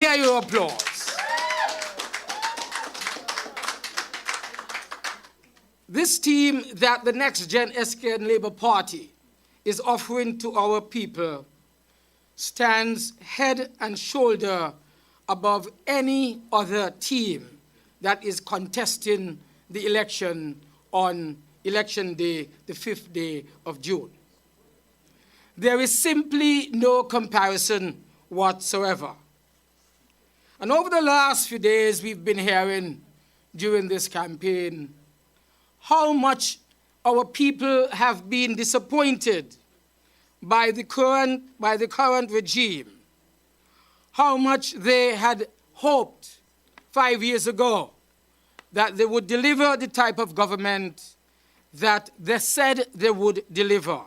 hear your applause. This team that the NexGen SKN Labour Party is offering to our people stands head and shoulder above any other team that is contesting the election on election day, the 5th day of June. There is simply no comparison whatsoever. And over the last few days, we've been hearing during this campaign how much our people have been disappointed by the current regime, how much they had hoped 5 years ago that they would deliver the type of government that they said they would deliver.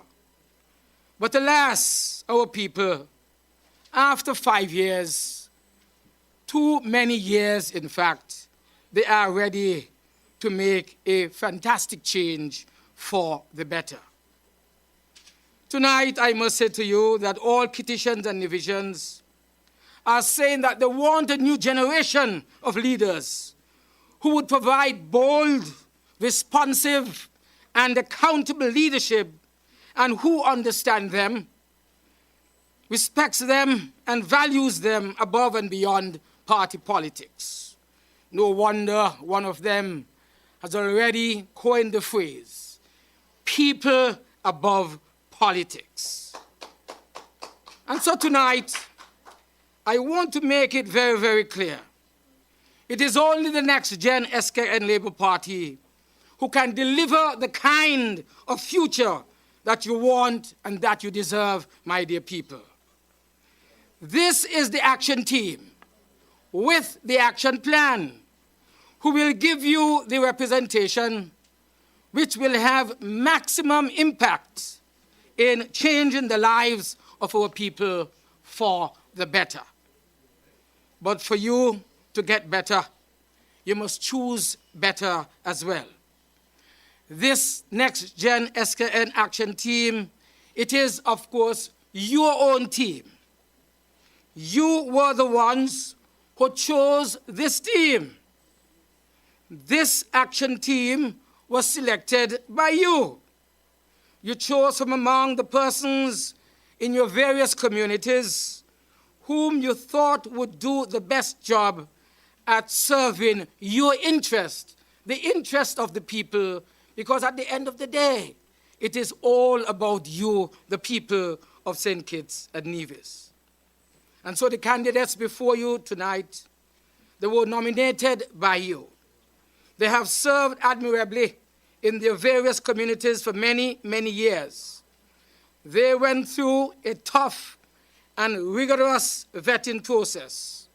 But alas, our people, after 5 years, too many years in fact, they are ready to make a fantastic change for the better. Tonight, I must say to you that all petitions and divisions are saying that they want a new generation of leaders who would provide bold, responsive, and accountable leadership, and who understand them, respects them, and values them above and beyond party politics. No wonder one of them has already coined the phrase, people above politics. And so tonight, I want to make it very, very clear. It is only the NexGen SKN Labour Party who can deliver the kind of future that you want and that you deserve, my dear people. This is the action team with the action plan who will give you the representation which will have maximum impact in changing the lives of our people for the better. But for you to get better, you must choose better as well. This NexGen SKN action team, it is, of course, your own team. You were the ones who chose this team. This action team was selected by you. You chose from among the persons in your various communities whom you thought would do the best job at serving your interest, the interest of the people, because at the end of the day, it is all about you, the people of St. Kitts and Nevis. And so the candidates before you tonight, they were nominated by you. They have served admirably in their various communities for many, many years. They went through a tough and rigorous vetting process.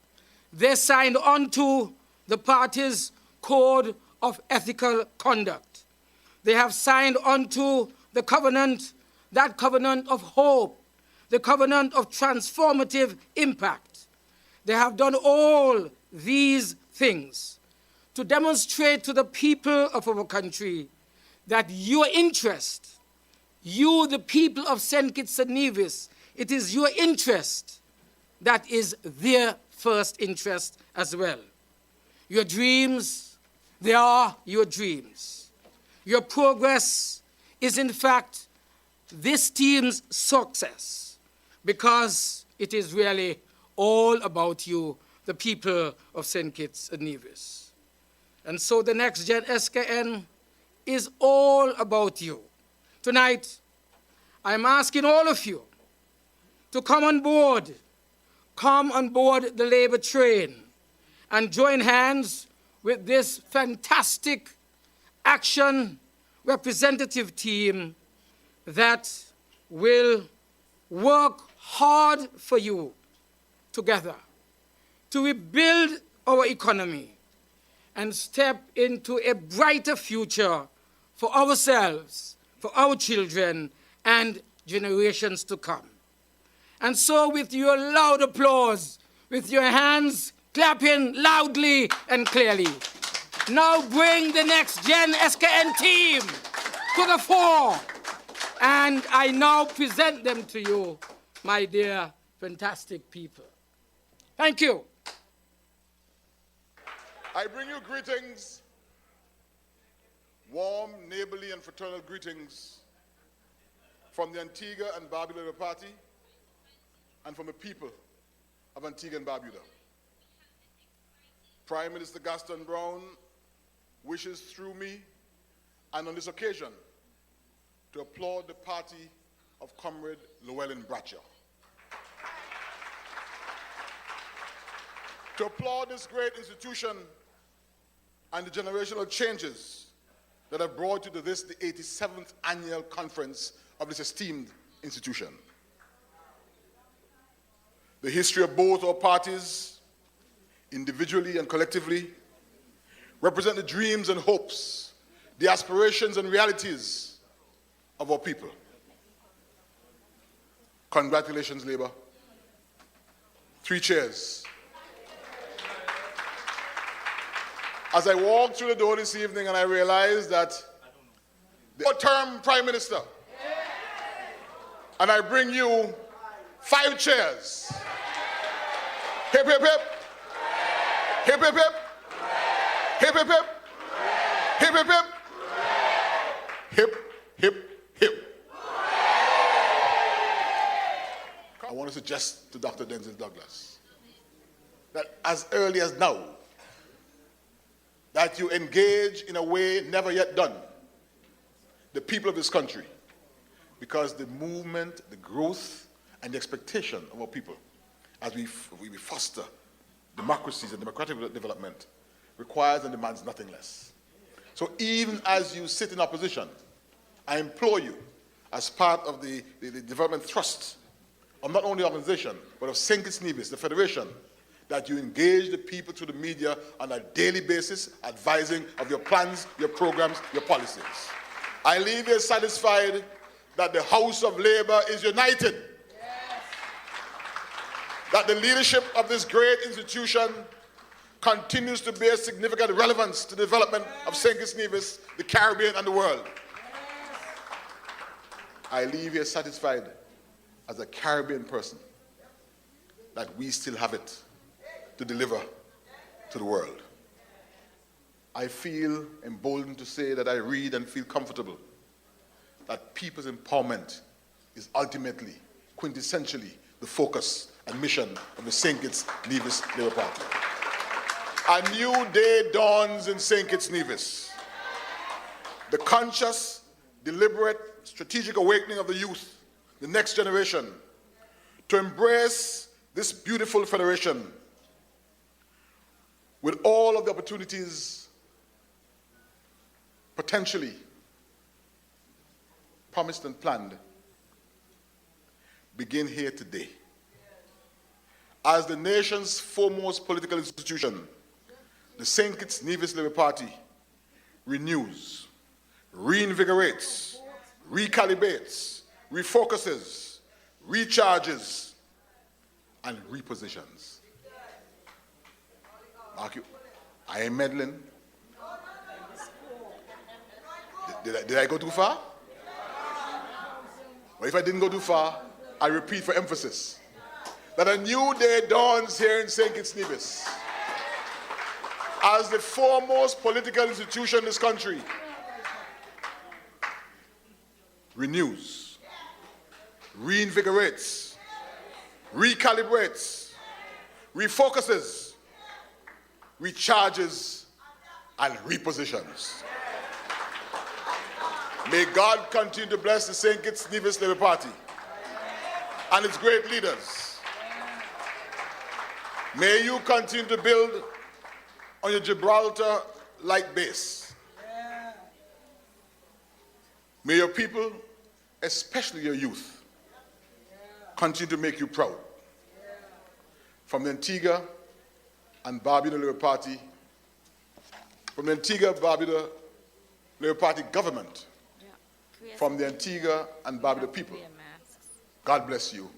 They signed on to the party's code of ethical conduct. They have signed on to the covenant, that covenant of hope, the covenant of transformative impact. They have done all these things to demonstrate to the people of our country that your interest, you, the people of St. Kitts and Nevis, it is your interest that is their first interest as well. Your dreams, they are your dreams. Your progress is, in fact, this team's success, because it is really all about you, the people of St. Kitts and Nevis. And so the NexGen SKN is all about you. Tonight, I'm asking all of you to come on board the labor train and join hands with this fantastic action representative team that will work hard for you together to rebuild our economy and step into a brighter future for ourselves, for our children, and generations to come. And so with your loud applause, with your hands clapping loudly and clearly, now bring the NexGen SKN team to the fore. And I now present them to you, my dear, fantastic people. Thank you. I bring you greetings, warm, neighborly, and fraternal greetings from the Antigua and Barbuda Party and from the people of Antigua and Barbuda. Prime Minister Gaston Brown wishes through me, and on this occasion, to applaud the party of Comrade Llewellyn Bradshaw. To applaud this great institution and the generational changes that have brought you to this, the 87th annual conference of this esteemed institution. The history of both our parties, individually and collectively, represent the dreams and hopes, the aspirations and realities of our people. Congratulations, Labour. 3 cheers. As I walked through the door this evening and I realized that the term Prime Minister, and I bring you 5 chairs. Hip, hip, hip. Hip, hip, hip. Hip, hip, hip. Hip, hip, hip. Hip, hip, hip. I want to suggest to Dr. Denzel Douglas that as early as now, that you engage in a way never yet done the people of this country, because the movement, the growth, and the expectation of our people as we foster democracies and democratic development requires and demands nothing less. So even as you sit in opposition, I implore you, as part of the development thrust of not only the organization, but of St. Kitts Nevis, the Federation, that you engage the people through the media on a daily basis, advising of your plans, your programs, your policies. I leave here satisfied that the House of Labour is united. Yes. That the leadership of this great institution continues to bear significant relevance to the development of St. Kitts Nevis, the Caribbean, and the world. Yes. I leave here satisfied as a Caribbean person that we still have it to deliver to the world. I feel emboldened to say that I read and feel comfortable that people's empowerment is ultimately, quintessentially, the focus and mission of the St. Kitts Nevis Labour Party. A new day dawns in St. Kitts Nevis. The conscious, deliberate, strategic awakening of the youth, the next generation, to embrace this beautiful federation with all of the opportunities potentially promised and planned, begin here today. As the nation's foremost political institution, the St. Kitts Nevis Labour Party renews, reinvigorates, recalibrates, refocuses, recharges, and repositions. I am meddling. Did I go too far? Well, if I didn't go too far, I repeat for emphasis that a new day dawns here in St. Kitts Nevis. As the foremost political institution in this country renews, reinvigorates, recalibrates, refocuses, recharges, and repositions. May God continue to bless the St. Kitts Nevis Labour Party and its great leaders. May you continue to build on your Gibraltar-like base. May your people, especially your youth, continue to make you proud. From the Antigua and Barbuda Labour Party, from the Antigua Barbuda Labour Party government, from the Antigua and Barbuda people, God bless you.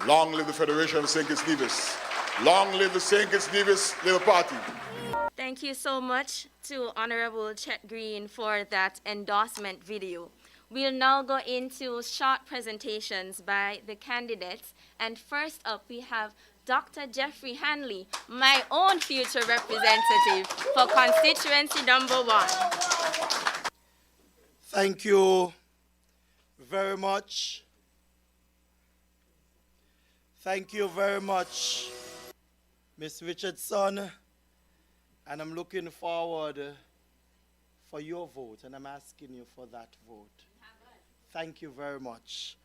Long live the Federation of St. Kitts Nevis. Long live the St. Kitts Nevis Labour Party. Thank you so much to Honorable Chet Green for that endorsement video. We'll now go into short presentations by the candidates. And first up, we have Dr. Jeffrey Hanley, my own future representative for constituency number 1. Thank you very much. Thank you very much, Ms. Richardson. And I'm looking forward for your vote, and I'm asking you for that vote. Thank you very much.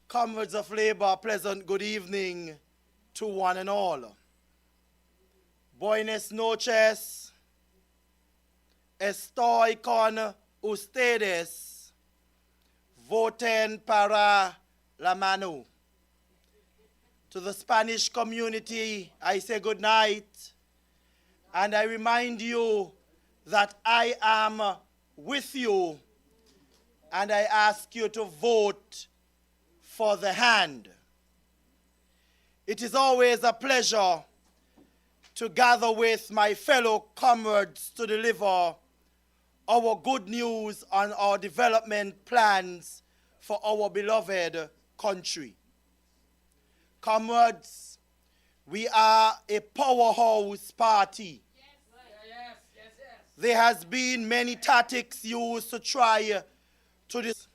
Comrades of Labour, pleasant good evening to one and all. Buenas noches. Estoy con ustedes. Voten para la mano. To the Spanish community, I say good night. And I remind you that I am with you. And I ask you to vote for the hand. It is always a pleasure to gather with my fellow comrades to deliver our good news on our development plans for our beloved country. Comrades, we are a powerhouse party. There has been many tactics used to try to this,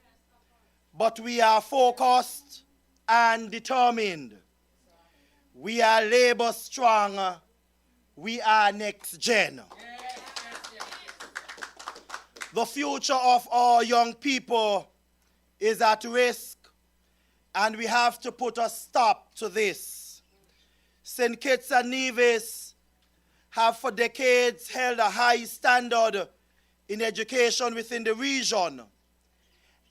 but we are focused and determined. We are labor strong. We are NexGen. The future of our young people is at risk, and we have to put a stop to this. St. Kitts and Nevis have for decades held a high standard in education within the region,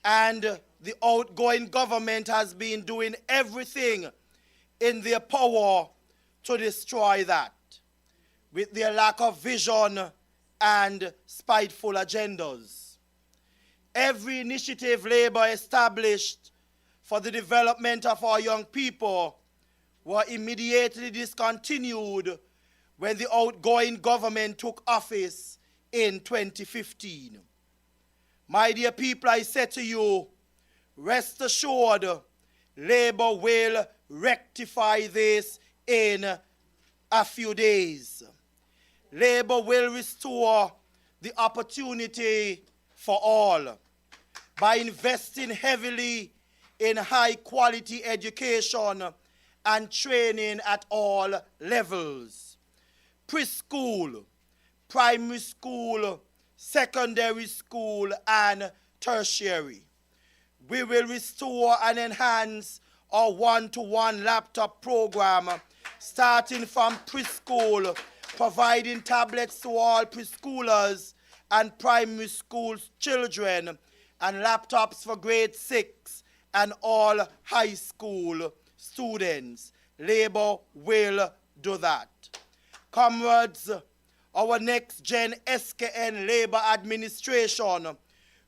and the outgoing government has been doing everything in their power to destroy that, with their lack of vision and spiteful agendas. Every initiative Labour established for the development of our young people were immediately discontinued when the outgoing government took office in 2015. My dear people, I say to you, rest assured, Labour will rectify this in a few days. Labour will restore the opportunity for all by investing heavily in high-quality education and training at all levels. Preschool, primary school, secondary school, and tertiary. We will restore and enhance our one-to-one laptop program, starting from preschool, providing tablets to all preschoolers and primary school children, and laptops for grade 6 and all high school students. Labour will do that. Comrades, our NexGen SKN Labour administration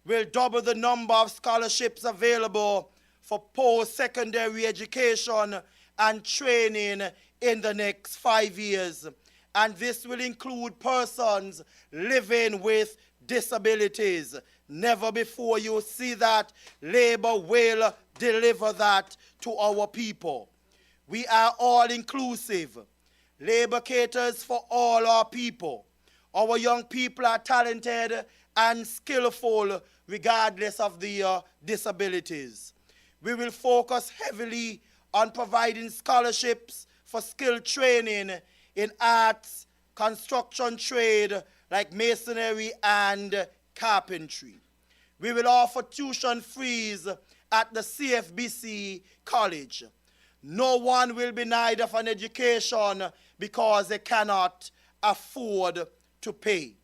will double the number of scholarships available for post-secondary education and training in the next 5 years. And this will include persons living with disabilities. Never before you see that. Labour will deliver that to our people. We are all inclusive. Labour caters for all our people. Our young people are talented and skillful regardless of their disabilities. We will focus heavily on providing scholarships for skill training in arts, construction trade like masonry and carpentry. We will offer tuition fees at the CFBC College. No one will be denied of an education because they cannot afford to pay.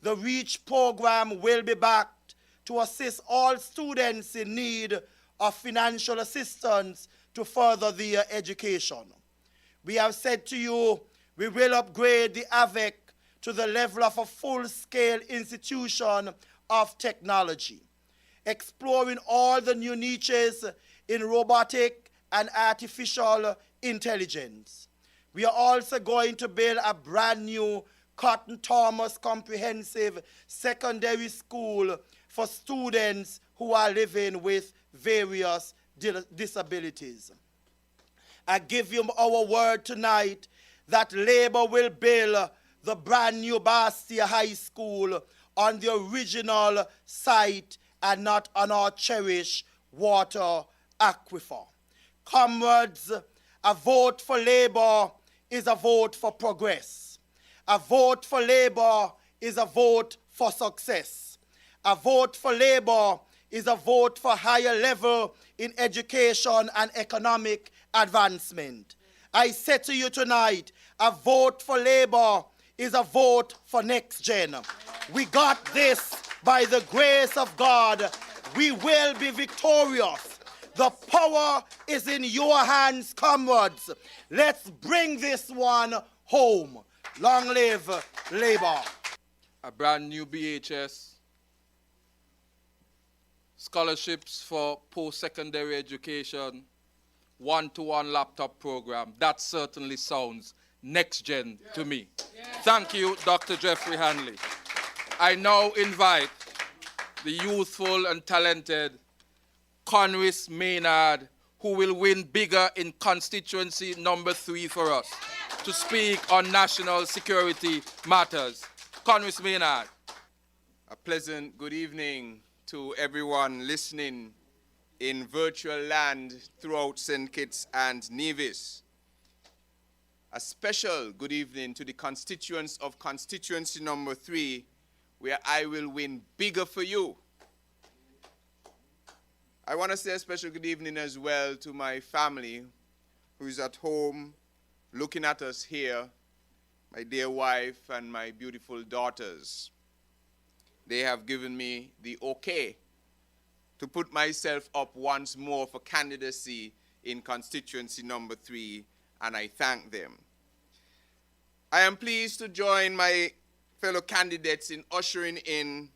The REACH program will be backed to assist all students in need of financial assistance to further their education. We have said to you, we will upgrade the AVEC to the level of a full-scale institution of technology, exploring all the new niches in robotic and artificial intelligence. We are also going to build a brand new Cotton Thomas Comprehensive Secondary School for students who are living with various disabilities. I give you our word tonight that Labour will build the brand new Bastia High School on the original site and not on our cherished water aquifer. Comrades, a vote for Labour is a vote for progress. A vote for Labour is a vote for success. A vote for Labour is a vote for higher level in education and economic advancement. I say to you tonight, a vote for Labour is a vote for NexGen. We got this by the grace of God. We will be victorious. The power is in your hands, comrades. Let's bring this one home. Long live Labour. A brand new BHS, scholarships for post-secondary education, one-to-one laptop program. That certainly sounds NexGen to me. Thank you, Dr. Jeffrey Hanley. I now invite the youthful and talented Conwys Maynard, who will win bigger in constituency number 3 for us, to speak on national security matters. Conwys Maynard. A pleasant good evening to everyone listening in virtual land throughout St. Kitts and Nevis. A special good evening to the constituents of constituency number 3, where I will win bigger for you. I want to say a special good evening as well to my family who is at home looking at us here, my dear wife and my beautiful daughters. They have given me the okay to put myself up once more for candidacy in constituency number 3, and I thank them. I am pleased to join my fellow candidates in ushering in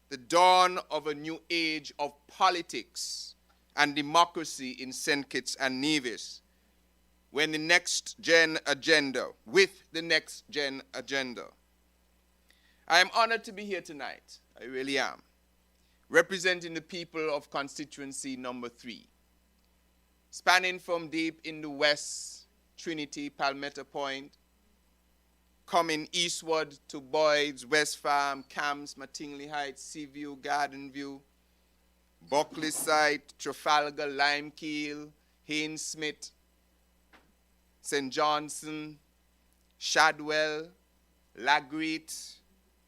the dawn of a new age of politics and democracy in St. Kitts and Nevis, with the NexGen agenda. I am honored to be here tonight, I really am, representing the people of constituency number 3, spanning from deep in the west, Trinity, Palmetto Point, coming eastward to Boyd's, West Farm, Camps, Mattingly Heights, Seaview, Garden View, Buckley Site, Trafalgar, Limekeel, Haynes Smith, St. Johnson, Shadwell, Lagreet,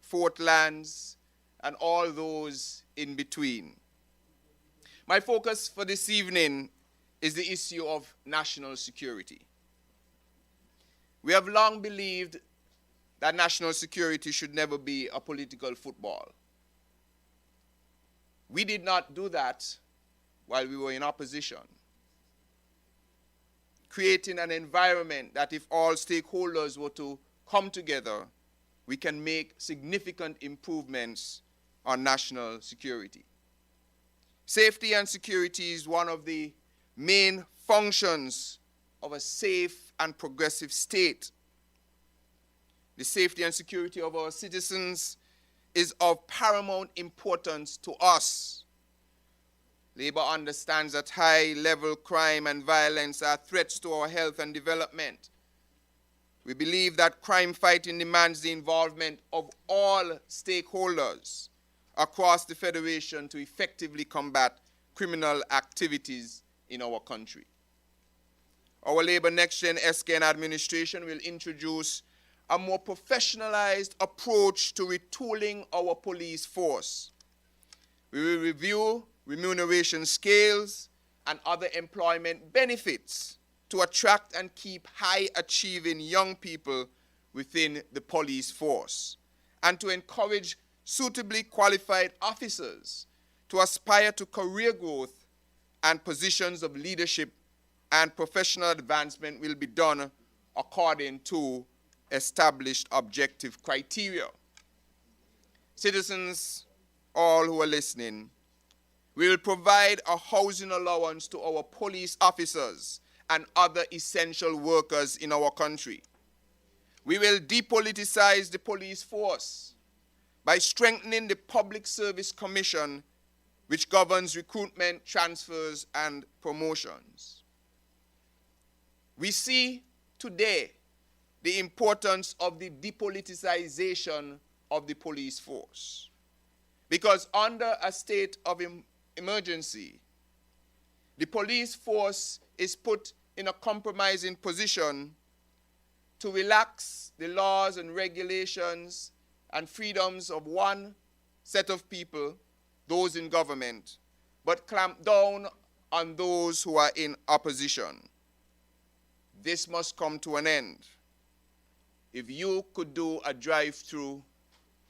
Fort Lands, and all those in between. My focus for this evening is the issue of national security. We have long believed that national security should never be a political football. We did not do that while we were in opposition, creating an environment that if all stakeholders were to come together, we can make significant improvements on national security. Safety and security is one of the main functions of a safe and progressive state. The safety and security of our citizens is of paramount importance to us. Labour understands that high-level crime and violence are threats to our health and development. We believe that crime fighting demands the involvement of all stakeholders across the Federation to effectively combat criminal activities in our country. Our Labour NexGen SKN administration will introduce a more professionalized approach to retooling our police force. We will review remuneration scales and other employment benefits to attract and keep high-achieving young people within the police force, and to encourage suitably qualified officers to aspire to career growth and positions of leadership, and professional advancement will be done according to established objective criteria. Citizens, all who are listening, we will provide a housing allowance to our police officers and other essential workers in our country. We will depoliticize the police force by strengthening the Public Service Commission, which governs recruitment, transfers, and promotions. We see today the importance of the depoliticization of the police force. Because under a state of emergency, the police force is put in a compromising position to relax the laws and regulations and freedoms of one set of people, those in government, but clamp down on those who are in opposition. This must come to an end. If you could do a drive-through,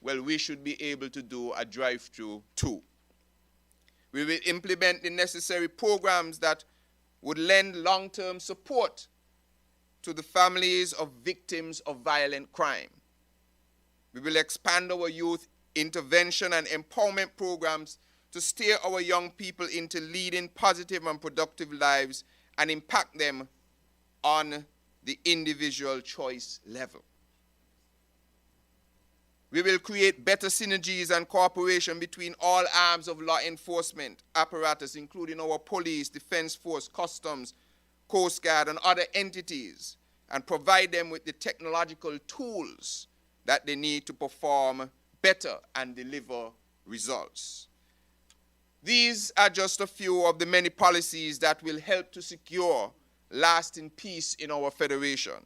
well, we should be able to do a drive-through too. We will implement the necessary programs that would lend long-term support to the families of victims of violent crime. We will expand our youth intervention and empowerment programs to steer our young people into leading positive and productive lives and impact them on the individual choice level. We will create better synergies and cooperation between all arms of law enforcement apparatus, including our police, defense force, customs, Coast Guard, and other entities, and provide them with the technological tools that they need to perform better and deliver results. These are just a few of the many policies that will help to secure lasting peace in our federation.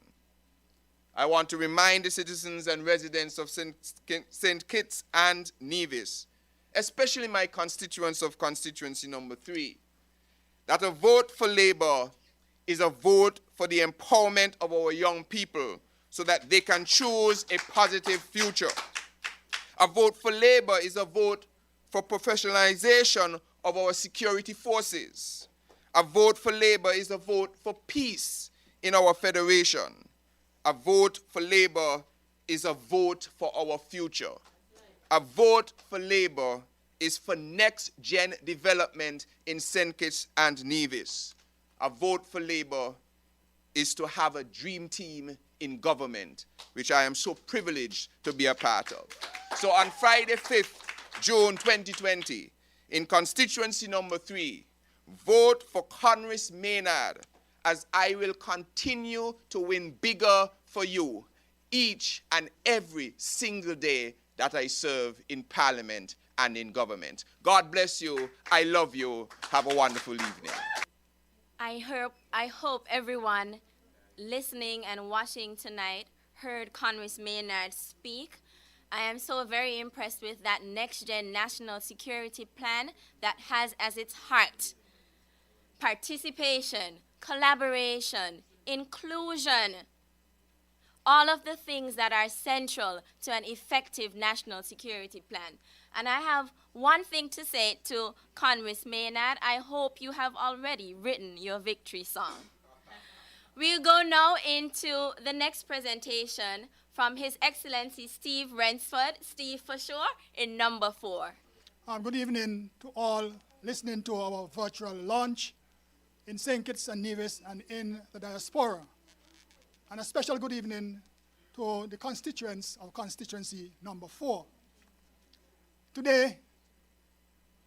I want to remind the citizens and residents of St. Kitts and Nevis, especially my constituents of constituency number 3, that a vote for Labour is a vote for the empowerment of our young people so that they can choose a positive future. A vote for Labour is a vote for professionalization of our security forces. A vote for Labour is a vote for peace in our federation. A vote for Labour is a vote for our future. A vote for Labour is for next-gen development in St. Kitts and Nevis. A vote for Labour is to have a dream team in government, which I am so privileged to be a part of. So on Friday, 5th June 2020, in constituency number 3, vote for Congress Maynard, as I will continue to win bigger for you each and every single day that I serve in Parliament and in government. God bless you. I love you. Have a wonderful evening. I hope everyone listening and watching tonight heard Congress Maynard speak. I am so very impressed with that NexGen National Security Plan that has as its heart participation, collaboration, inclusion, all of the things that are central to an effective national security plan. And I have one thing to say to Congress Maynard. I hope you have already written your victory song. We'll go now into the next presentation from His Excellency Steve Rensford. Steve, for sure, in number 4. Good evening to all listening to our virtual launch in St. Kitts and Nevis and in the diaspora. And a special good evening to the constituents of constituency number 4. Today,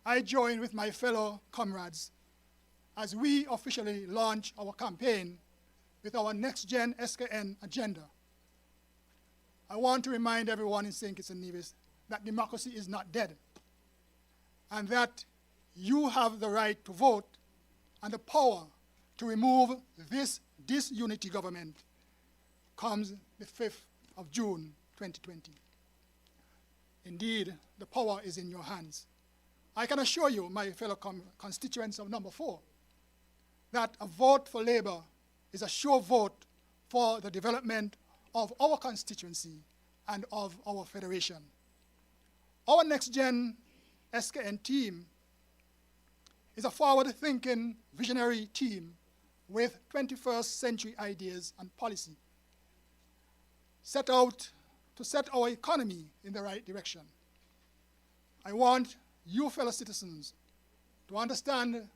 I join with my fellow comrades as we officially launch our campaign with our NexGen SKN agenda. I want to remind everyone in St. Kitts and Nevis that democracy is not dead, and that you have the right to vote and the power to remove this disunity government comes the 5th of June 2020. Indeed, the power is in your hands. I can assure you, my fellow constituents of number 4, that a vote for Labour is a sure vote for the development of our constituency and of our federation. Our NexGen SKN team is a forward-thinking, visionary team with 21st century ideas and policy, set out to set our economy in the right direction. I want you fellow citizens to understand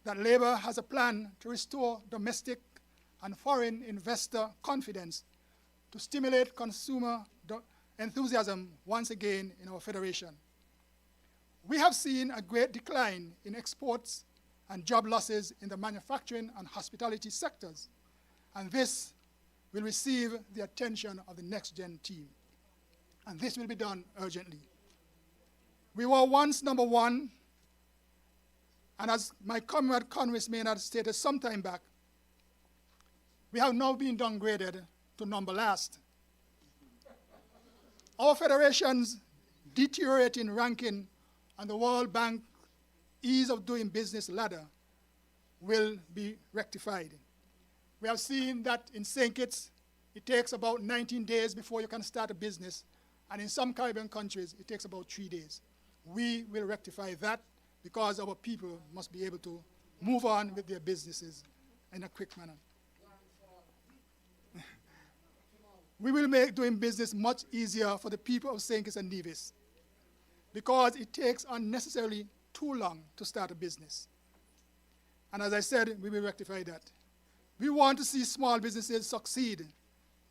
that Labour has a plan to restore domestic and foreign investor confidence to stimulate consumer enthusiasm once again in our federation. We have seen a great decline in exports and job losses in the manufacturing and hospitality sectors, and this will receive the attention of the NexGen team. And this will be done urgently. We were once number one, and as my comrade Congress Maynard stated some time back, we have now been downgraded to number last. Our federation's deteriorating ranking on the World Bank ease of doing business ladder will be rectified. We have seen that in St. Kitts, it takes about 19 days before you can start a business, and in some Caribbean countries, it takes about 3 days. We will rectify that because our people must be able to move on with their businesses in a quick manner. We will make doing business much easier for the people of St. Kitts and Nevis because it takes unnecessarily too long to start a business. And as I said, we will rectify that. We want to see small businesses succeed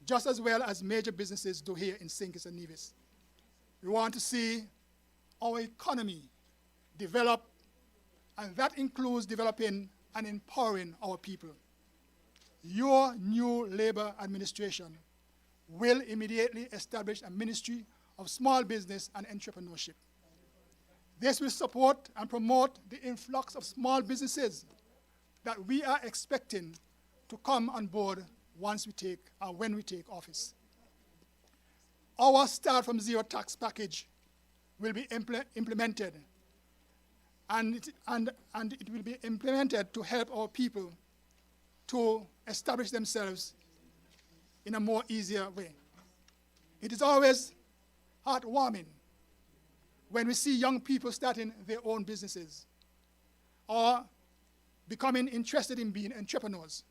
just as well as major businesses do here in St. Kitts and Nevis. We want to see our economy develop, and that includes developing and empowering our people. Your new Labor administration will immediately establish a Ministry of Small Business and Entrepreneurship. This will support and promote the influx of small businesses that we are expecting to come on board when we take office. Our Start from Zero tax package will be implemented, and it will be implemented to help our people to establish themselves in a more easier way. It is always heartwarming when we see young people starting their own businesses or becoming interested in being entrepreneurs.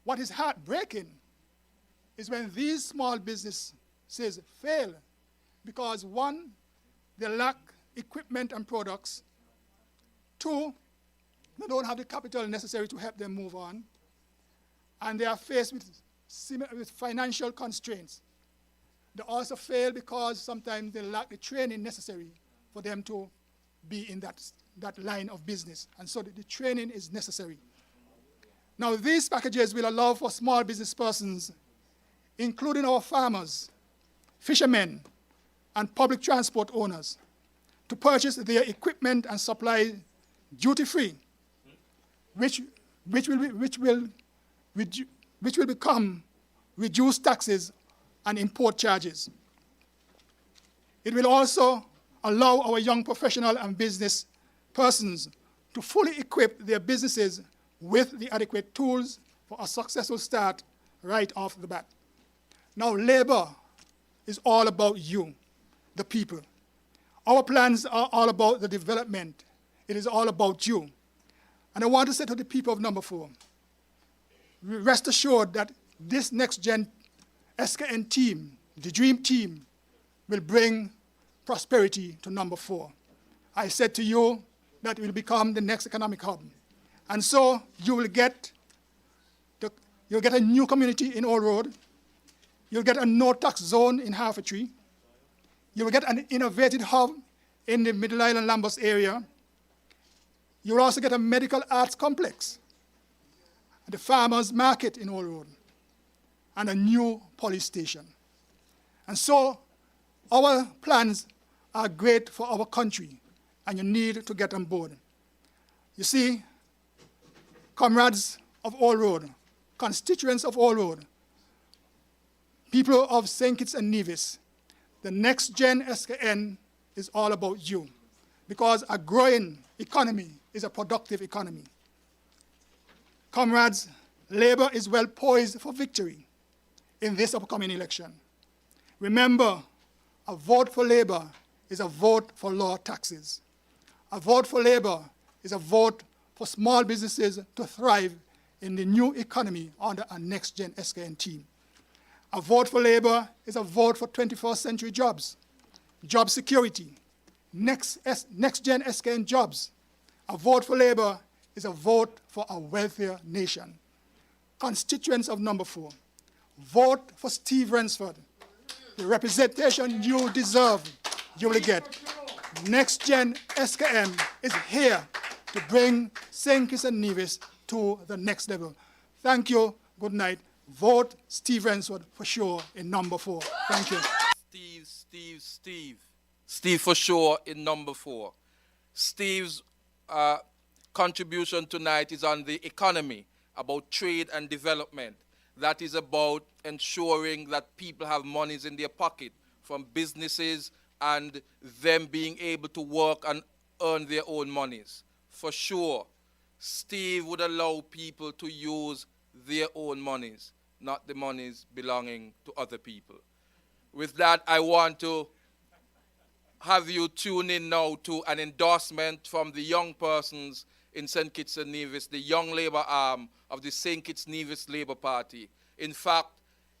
What is heartbreaking is when these small businesses fail because, one, they lack equipment and products. Two, they don't have the capital necessary to help them move on. And they are faced with financial constraints. They also fail because sometimes they lack the training necessary for them to be in that line of business. And so the training is necessary. Now, these packages will allow for small business persons, including our farmers, fishermen, and public transport owners, to purchase their equipment and supply duty-free, which will become reduced taxes and import charges. It will also allow our young professional and business persons to fully equip their businesses with the adequate tools for a successful start right off the bat. Now, labor is all about you, the people. Our plans are all about the development. It is all about you. And I want to say to the people of Number 4, rest assured that this NexGen SKN team, the dream team, will bring prosperity to Number 4. I said to you that it will become the next economic hub. And so you'll get a new community in Old Road. You'll get a no-tax zone in Harford-Tree. You'll get an innovative hub in the Middle Island Lambos area. You'll also get a medical arts complex, the farmers market in Old Road, and a new police station. And so our plans are great for our country, and you need to get on board. You see, comrades of Old Road, constituents of Old Road, people of St. Kitts and Nevis, the NexGen SKN is all about you, because a growing economy is a productive economy. Comrades, Labour is well poised for victory in this upcoming election. Remember, a vote for Labour is a vote for lower taxes. A vote for Labour is a vote for small businesses to thrive in the new economy under a NexGen SKN team. A vote for Labour is a vote for 21st century jobs, job security, NexGen SKN jobs. A vote for Labour is a vote for a wealthier nation. Constituents of Number 4, vote for Steve Rensford. The representation you deserve, you will get. NexGen SKN is here to bring St. Kitts and Nevis to the next level. Thank you. Good night. Vote Steve Rensford for sure in number 4. Thank you. Steve for sure in number 4. Steve's contribution tonight is on the economy, about trade and development. That is about ensuring that people have monies in their pocket from businesses and them being able to work and earn their own monies. For sure, Steve would allow people to use their own monies, not the monies belonging to other people. With that, I want to have you tune in now to an endorsement from the young persons in St. Kitts and Nevis, the young labor arm of the St. Kitts Nevis Labour Party. In fact,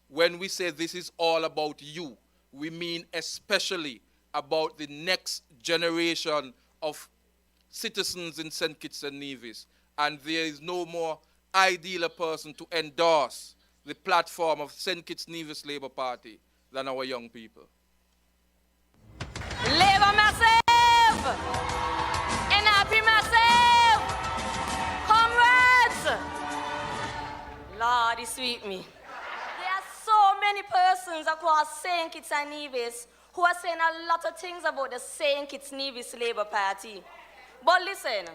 when we say this is all about you, we mean especially about the next generation of citizens in St. Kitts and Nevis. And there is no more ideal person to endorse the platform of St. Kitts Nevis Labour Party than our young people. Labour massive! NLP massive! Comrades! Lord, he sweet me. There are so many persons across St. Kitts and Nevis who are saying a lot of things about the St. Kitts Nevis Labour Party. But listen,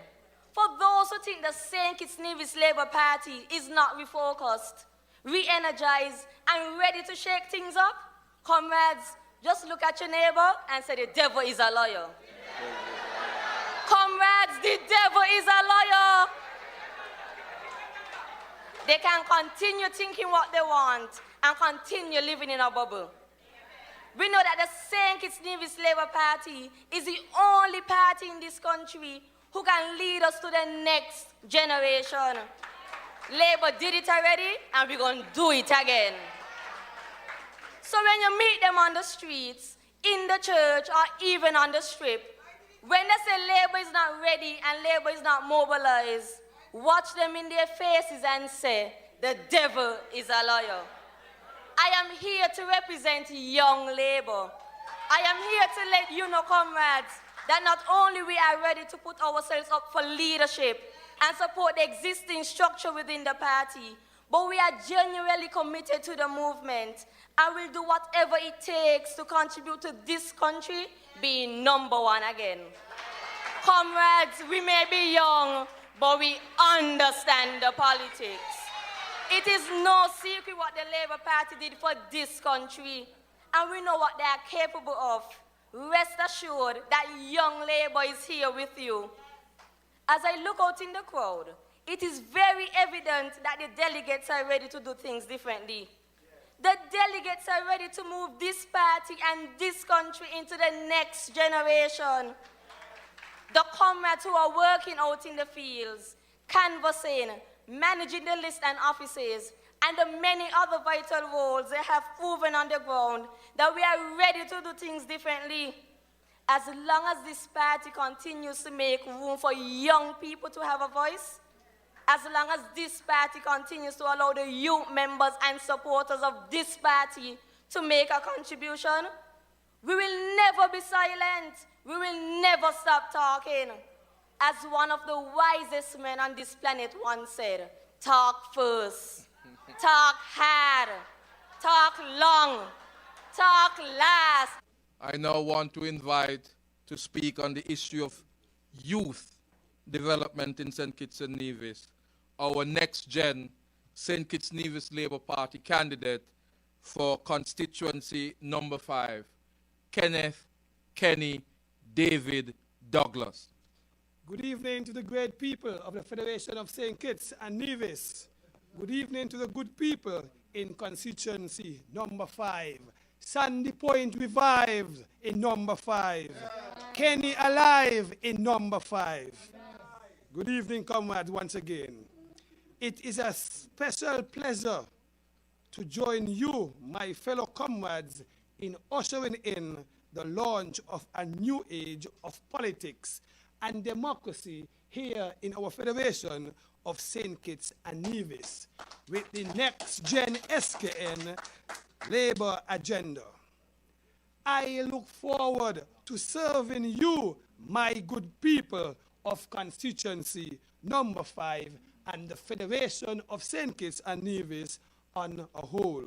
for those who think the St. Kitts Nevis Labour Party is not refocused, re-energized, and ready to shake things up, comrades, just look at your neighbor and say the devil is a liar. Comrades, the devil is a liar. They can continue thinking what they want and continue living in a bubble. We know that the St. Kitts Nevis Labour Party is the only party in this country who can lead us to the next generation. Labour did it already, and we're going to do it again. So when you meet them on the streets, in the church, or even on the strip, when they say Labour is not ready and Labour is not mobilized, watch them in their faces and say, the devil is a liar. I am here to represent young Labour. I am here to let you know, comrades, that not only we are ready to put ourselves up for leadership and support the existing structure within the party, but we are genuinely committed to the movement and will do whatever it takes to contribute to this country being number 1 again. Comrades, we may be young, but we understand the politics. It is no secret what the Labour Party did for this country, and we know what they are capable of. Rest assured that young Labour is here with you. As I look out in the crowd, it is very evident that the delegates are ready to do things differently. The delegates are ready to move this party and this country into the next generation. The comrades who are working out in the fields, canvassing, managing the list and offices, and the many other vital roles they have proven on the ground that we are ready to do things differently. As long as this party continues to make room for young people to have a voice, as long as this party continues to allow the youth members and supporters of this party to make a contribution, we will never be silent. We will never stop talking. As one of the wisest men on this planet once said, talk first, talk hard, talk long, talk last. I now want to invite to speak on the issue of youth development in St. Kitts and Nevis, our NexGen St. Kitts Nevis Labour Party candidate for constituency number 5, Kenneth Kenny David Douglas. Good evening to the great people of the Federation of St. Kitts and Nevis. Good evening to the good people in constituency number 5. Sandy Point revived in number 5. Kenny alive in number 5. Good evening, comrades, once again. It is a special pleasure to join you, my fellow comrades, in ushering in the launch of a new age of politics and democracy here in our Federation of St. Kitts and Nevis with the NexGen SKN Labour agenda. I look forward to serving you, my good people of constituency number 5, and the Federation of St. Kitts and Nevis on a whole.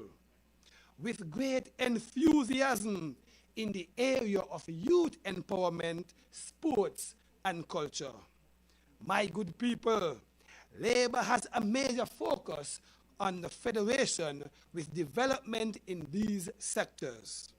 With great enthusiasm in the area of youth empowerment, sports, and culture. My good people, Labour has a major focus on the Federation with development in these sectors.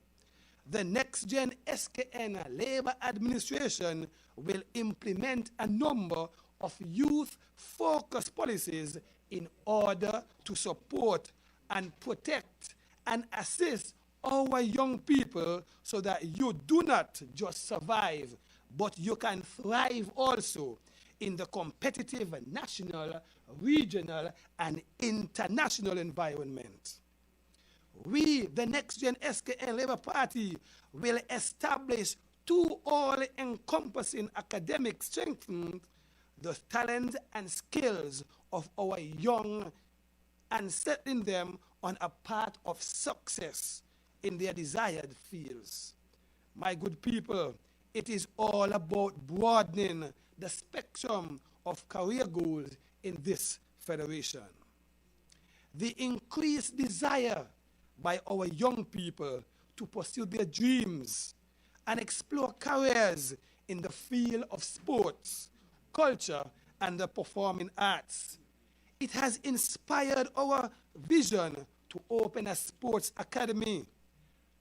The NexGen SKN Labour administration will implement a number of youth-focused policies in order to support and protect and assist our young people so that you do not just survive, but you can thrive also in the competitive national, regional, and international environment. We, the NexGen SKN Labour Party, will establish two all-encompassing academic strengthening the talent and skills of our young and setting them on a path of success in their desired fields. My good people, it is all about broadening the spectrum of career goals in this federation. The increased desire by our young people to pursue their dreams and explore careers in the field of sports, culture, and the performing arts. It has inspired our vision to open a sports academy,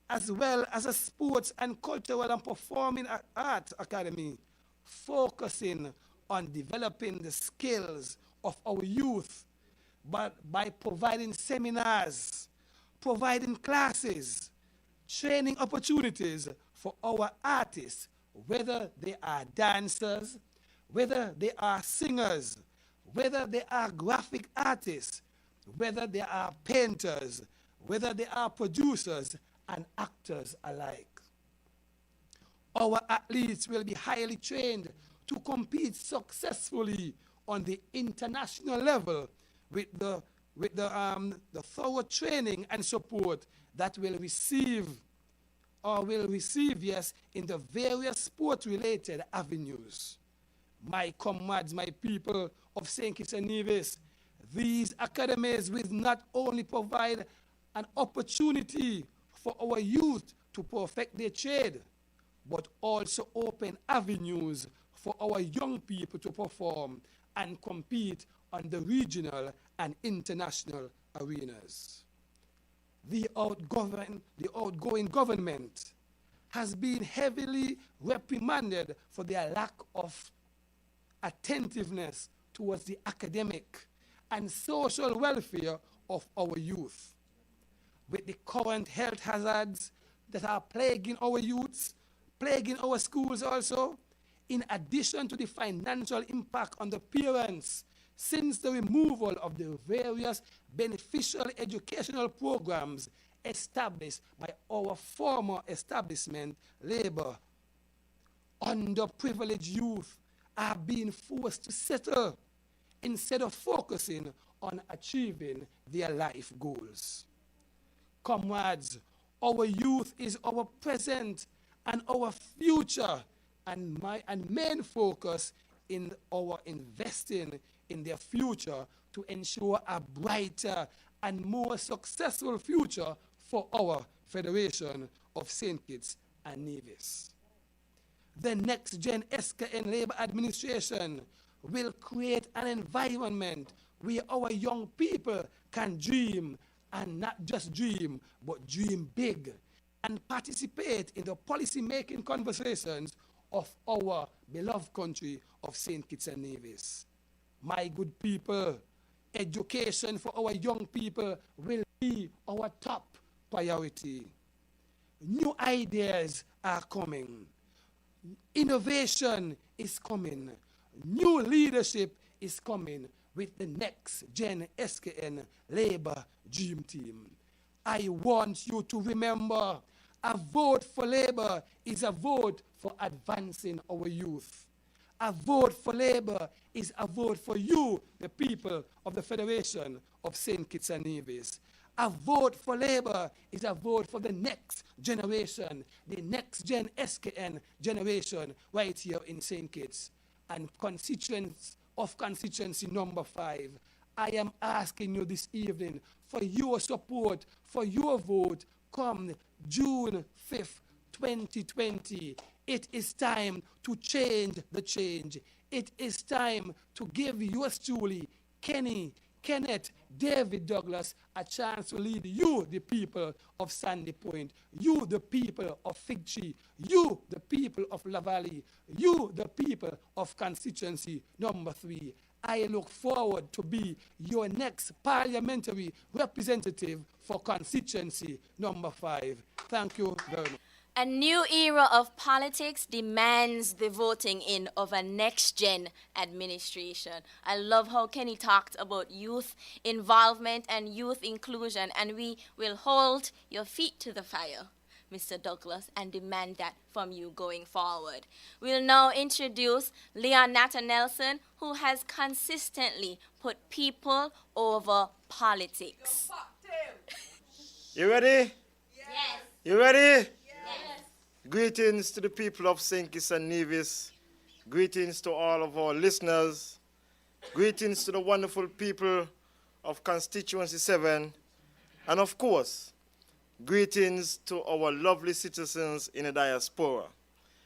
as well as a sports and cultural and performing arts academy, focusing on developing the skills of our youth, but by providing seminars, providing classes, training opportunities for our artists, whether they are dancers, whether they are singers, whether they are graphic artists, whether they are painters, whether they are producers and actors alike. Our athletes will be highly trained to compete successfully on the international level with the thorough training and support that will receive in the various sport-related avenues. My comrades, my people of St. Kitts and Nevis, these academies will not only provide an opportunity for our youth to perfect their trade, but also open avenues for our young people to perform and compete on the regional and international arenas. The outgoing government has been heavily reprimanded for their lack of attentiveness towards the academic and social welfare of our youth. With the current health hazards that are plaguing our youths, plaguing our schools also, in addition to the financial impact on the parents since the removal of the various beneficial educational programs established by our former establishment, Labour. Underprivileged youth are being forced to settle instead of focusing on achieving their life goals. Comrades, our youth is our present and our future, and main focus in our investing in their future to ensure a brighter and more successful future for our Federation of St. Kitts and Nevis. The NexGen SKN Labour administration will create an environment where our young people can dream, and not just dream, but dream big, and participate in the policy-making conversations of our beloved country of St. Kitts and Nevis. My good people, education for our young people will be our top priority. New ideas are coming. Innovation is coming. New leadership is coming with the NexGen SKN Labour Dream Team. I want you to remember, a vote for Labour is a vote for advancing our youth. A vote for Labour is a vote for you, the people of the Federation of St. Kitts and Nevis. A vote for Labour is a vote for the next generation, the NexGen SKN generation right here in St. Kitts. And constituents of constituency number 5. I am asking you this evening for your support, for your vote come June 5th, 2020. It is time to change the change. It is time to give yours truly, Kenneth, David Douglas, a chance to lead you, the people of Sandy Point, you, the people of Fig Tree, you, the people of La Valley, you, the people of constituency number 3. I look forward to be your next parliamentary representative for constituency number 5. Thank you very much. A new era of politics demands the voting in of a next-gen administration. I love how Kenny talked about youth involvement and youth inclusion, and we will hold your feet to the fire, Mr. Douglas, and demand that from you going forward. We'll now introduce Leonato Nelson, who has consistently put people over politics. You ready? Yes. You ready? Yes. Greetings to the people of St. Kitts and Nevis. Greetings to all of our listeners. Greetings to the wonderful people of Constituency 7. And of course, greetings to our lovely citizens in the diaspora.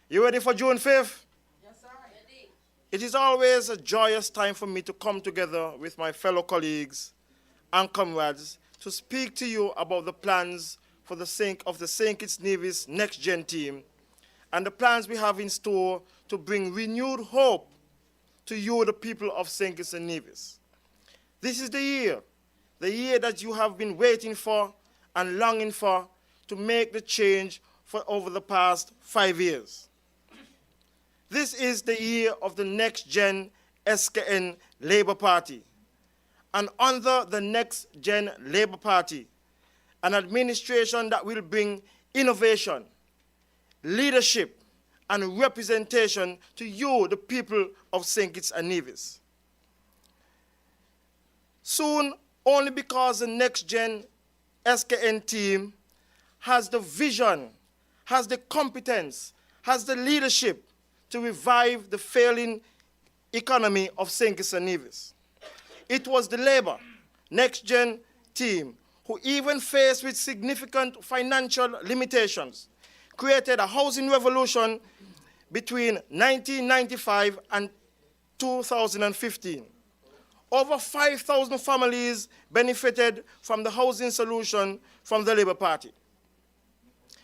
You ready for June 5th? Yes, sir. Ready. It is always a joyous time for me to come together with my fellow colleagues and comrades to speak to you about the plans for the St. Kitts Nevis NexGen team and the plans we have in store to bring renewed hope to you, the people of St. Kitts and Nevis. This is the year that you have been waiting for and longing for to make the change for over the past 5 years. This is the year of the NexGen SKN Labour Party. And under the NexGen Labour Party, an administration that will bring innovation, leadership, and representation to you, the people of St. Kitts and Nevis. Soon, only because the NexGen SKN team has the vision, has the competence, has the leadership to revive the failing economy of St. Kitts and Nevis. It was the Labour NexGen team who, even faced with significant financial limitations, created a housing revolution between 1995 and 2015. Over 5,000 families benefited from the housing solution from the Labour Party.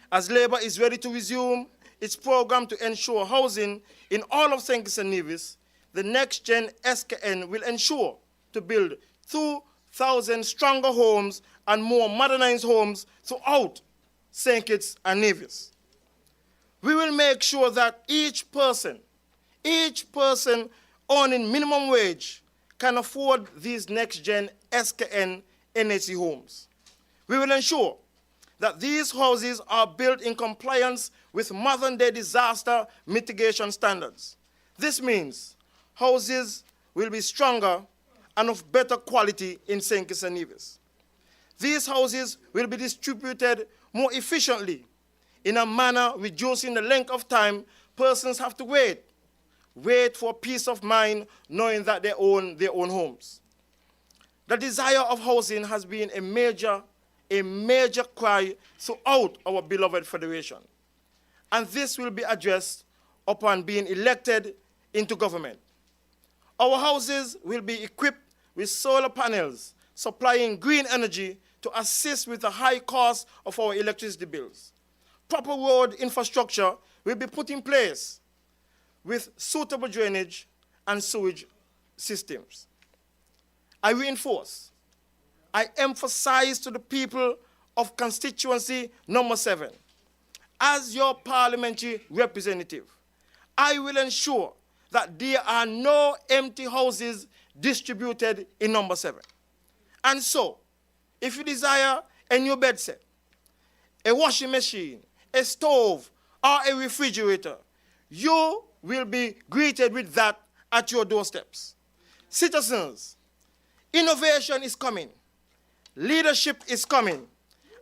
As Labour is ready to resume its program to ensure housing in all of St. Kitts and Nevis, the NexGen SKN will ensure to build 2,000 stronger homes and more modernized homes throughout St. Kitts and Nevis. We will make sure that each person earning minimum wage can afford these NexGen SKN NHC homes. We will ensure that these houses are built in compliance with modern-day disaster mitigation standards. This means houses will be stronger and of better quality in St. Kitts and Nevis. These houses will be distributed more efficiently in a manner reducing the length of time persons have to wait for peace of mind knowing that they own their own homes. The desire of housing has been a major cry throughout our beloved federation. And this will be addressed upon being elected into government. Our houses will be equipped with solar panels supplying green energy to assist with the high cost of our electricity bills. Proper road infrastructure will be put in place with suitable drainage and sewage systems. I emphasize to the people of constituency number 7, as your parliamentary representative, I will ensure that there are no empty houses distributed in number 7. And so, if you desire a new bed set, a washing machine, a stove, or a refrigerator, you will be greeted with that at your doorsteps. Citizens, innovation is coming, leadership is coming,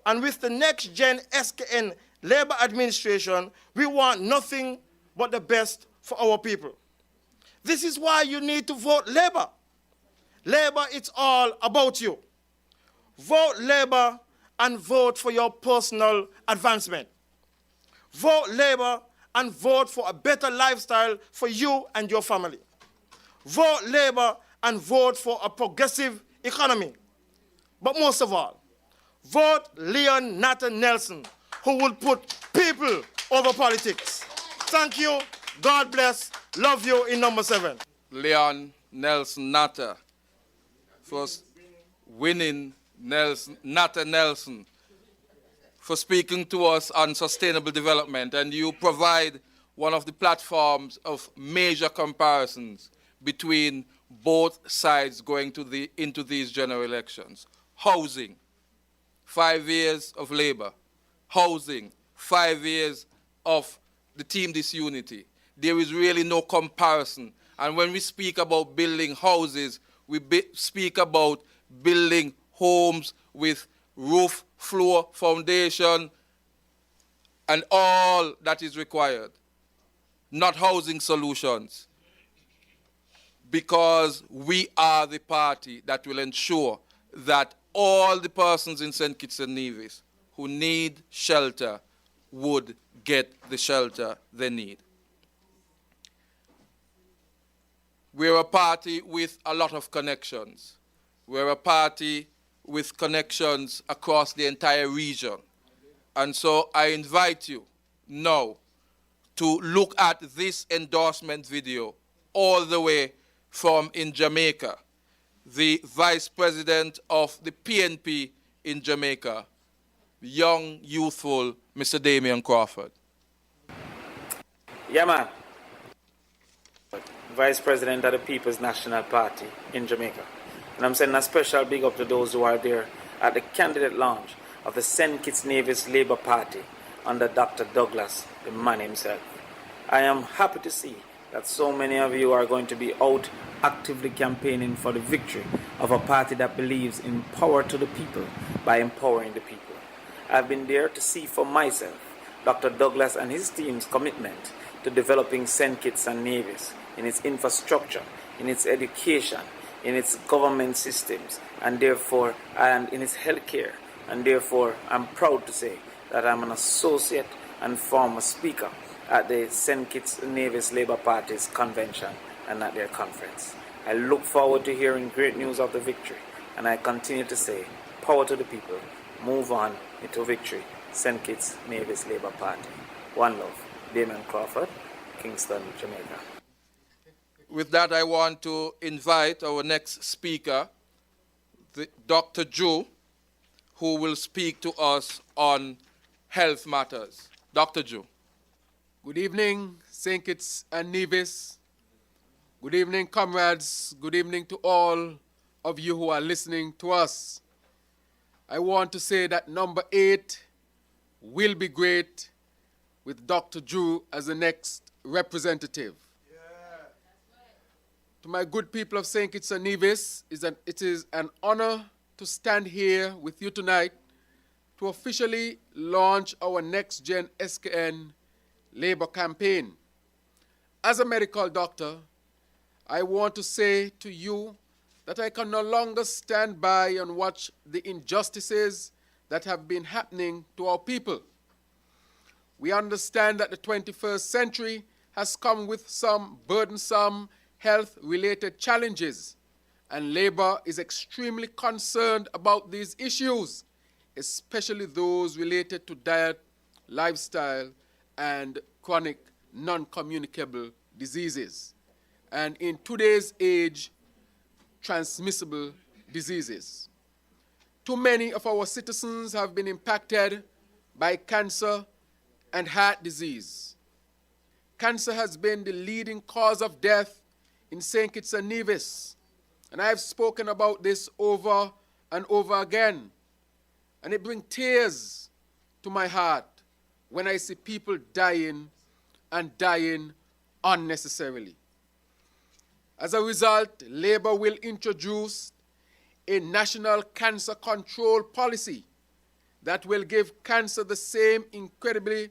and with the NexGen SKN Labour administration, we want nothing but the best for our people. This is why you need to vote Labour. Labour, it's all about you. Vote Labour and vote for your personal advancement. Vote Labour and vote for a better lifestyle for you and your family. Vote Labour and vote for a progressive economy. But most of all, vote Leonato Nelson, who will put people over politics. Thank you. God bless. Love you in number 7. Leon Nelson Natta for winning Natta Nelson for speaking to us on sustainable development, and you provide one of the platforms of major comparisons between both sides going into these general elections. Housing, 5 years of Labour. Housing, 5 years of the team disunity. There is really no comparison. And when we speak about building houses, we speak about building homes with roof, floor, foundation, and all that is required. Not housing solutions. Because we are the party that will ensure that all the persons in St. Kitts and Nevis who need shelter would get the shelter they need. We're a party with a lot of connections. We're a party with connections across the entire region. And so I invite you now to look at this endorsement video all the way from in Jamaica, the Vice President of the PNP in Jamaica, young, youthful Mr. Damian Crawford. Yeah, man. Vice President of the People's National Party in Jamaica. And I'm sending a special big up to those who are there at the candidate launch of the St. Kitts Nevis Labour Party under Dr. Douglas, the man himself. I am happy to see that so many of you are going to be out actively campaigning for the victory of a party that believes in power to the people by empowering the people. I've been there to see for myself Dr. Douglas and his team's commitment to developing St. Kitts and Nevis in its infrastructure, in its education, in its government systems, and therefore, and in its healthcare. And therefore, I'm proud to say that I'm an associate and former speaker at the St. Kitts and Nevis Labour Party's convention and at their conference. I look forward to hearing great news of the victory, and I continue to say, power to the people, move on into victory, St. Kitts Nevis Labour Party. One love, Damian Crawford, Kingston, Jamaica. With that, I want to invite our next speaker, Dr. Ju, who will speak to us on health matters. Dr. Ju. Good evening, St. Kitts and Nevis. Good evening, comrades. Good evening to all of you who are listening to us. I want to say that number 8 will be great with Dr. Ju as the next representative. To my good people of St. Kitts and Nevis, it is an honor to stand here with you tonight to officially launch our NexGen SKN Labour campaign. As a medical doctor, I want to say to you that I can no longer stand by and watch the injustices that have been happening to our people. We understand that the 21st century has come with some burdensome health-related challenges, and Labour is extremely concerned about these issues, especially those related to diet, lifestyle, and chronic non-communicable diseases, and in today's age, transmissible diseases. Too many of our citizens have been impacted by cancer and heart disease. Cancer has been the leading cause of death in St. Kitts and Nevis, and I've spoken about this over and over again, and it brings tears to my heart when I see people dying and dying unnecessarily. As a result, Labour will introduce a national cancer control policy that will give cancer the same incredibly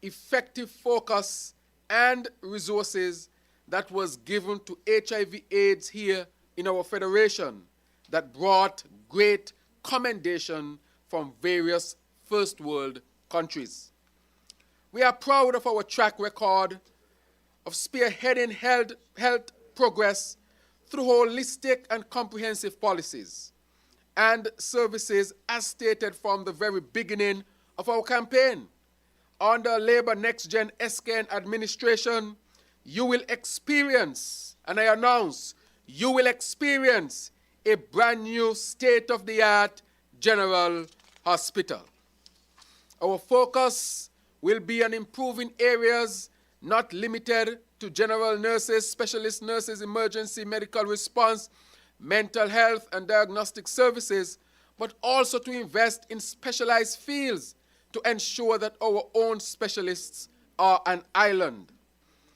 effective focus and resources that was given to HIV/AIDS here in our federation that brought great commendation from various first world countries. We are proud of our track record of spearheading health progress through holistic and comprehensive policies and services as stated from the very beginning of our campaign. Under Labour NexGen SKN administration, you will experience, and I announce, you will experience a brand new state-of-the-art general hospital. Our focus will be on improving areas not limited to general nurses, specialist nurses, emergency medical response, mental health and diagnostic services, but also to invest in specialized fields to ensure that our own specialists are an island.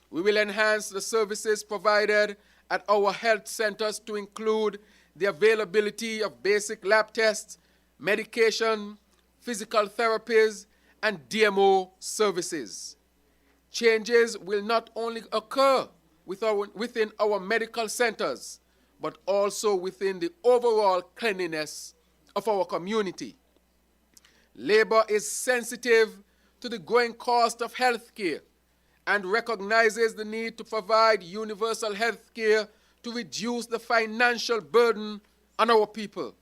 We will enhance the services provided at our health centers to include the availability of basic lab tests, medication, physical therapies, and DMO services. Changes will not only occur within our medical centers, but also within the overall cleanliness of our community. Labour is sensitive to the growing cost of health care and recognizes the need to provide universal health care to reduce the financial burden on our people.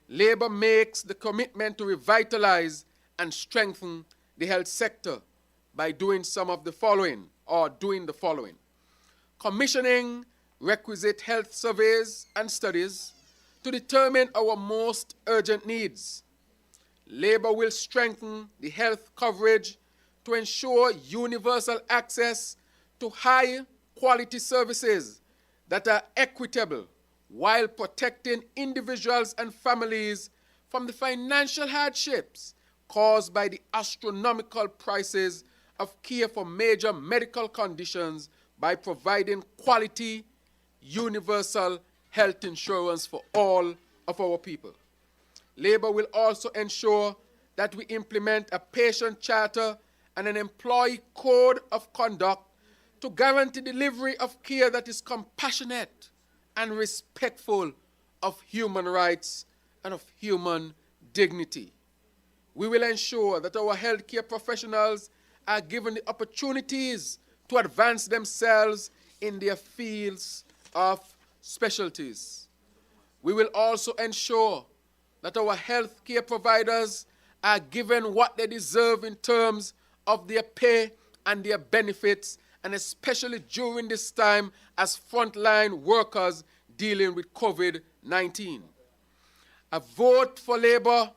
Labour makes the commitment to revitalize and strengthen the health sector by doing the following. Commissioning requisite health surveys and studies to determine our most urgent needs. Labour will strengthen the health coverage to ensure universal access to high-quality services that are equitable while protecting individuals and families from the financial hardships caused by the astronomical prices of care for major medical conditions by providing quality, universal health insurance for all of our people. Labour will also ensure that we implement a patient charter and an employee code of conduct to guarantee delivery of care that is compassionate and respectful of human rights and of human dignity. We will ensure that our healthcare professionals are given the opportunities to advance themselves in their fields of specialties. We will also ensure that our healthcare providers are given what they deserve in terms of their pay and their benefits, and especially during this time as frontline workers dealing with COVID-19. A vote for Labour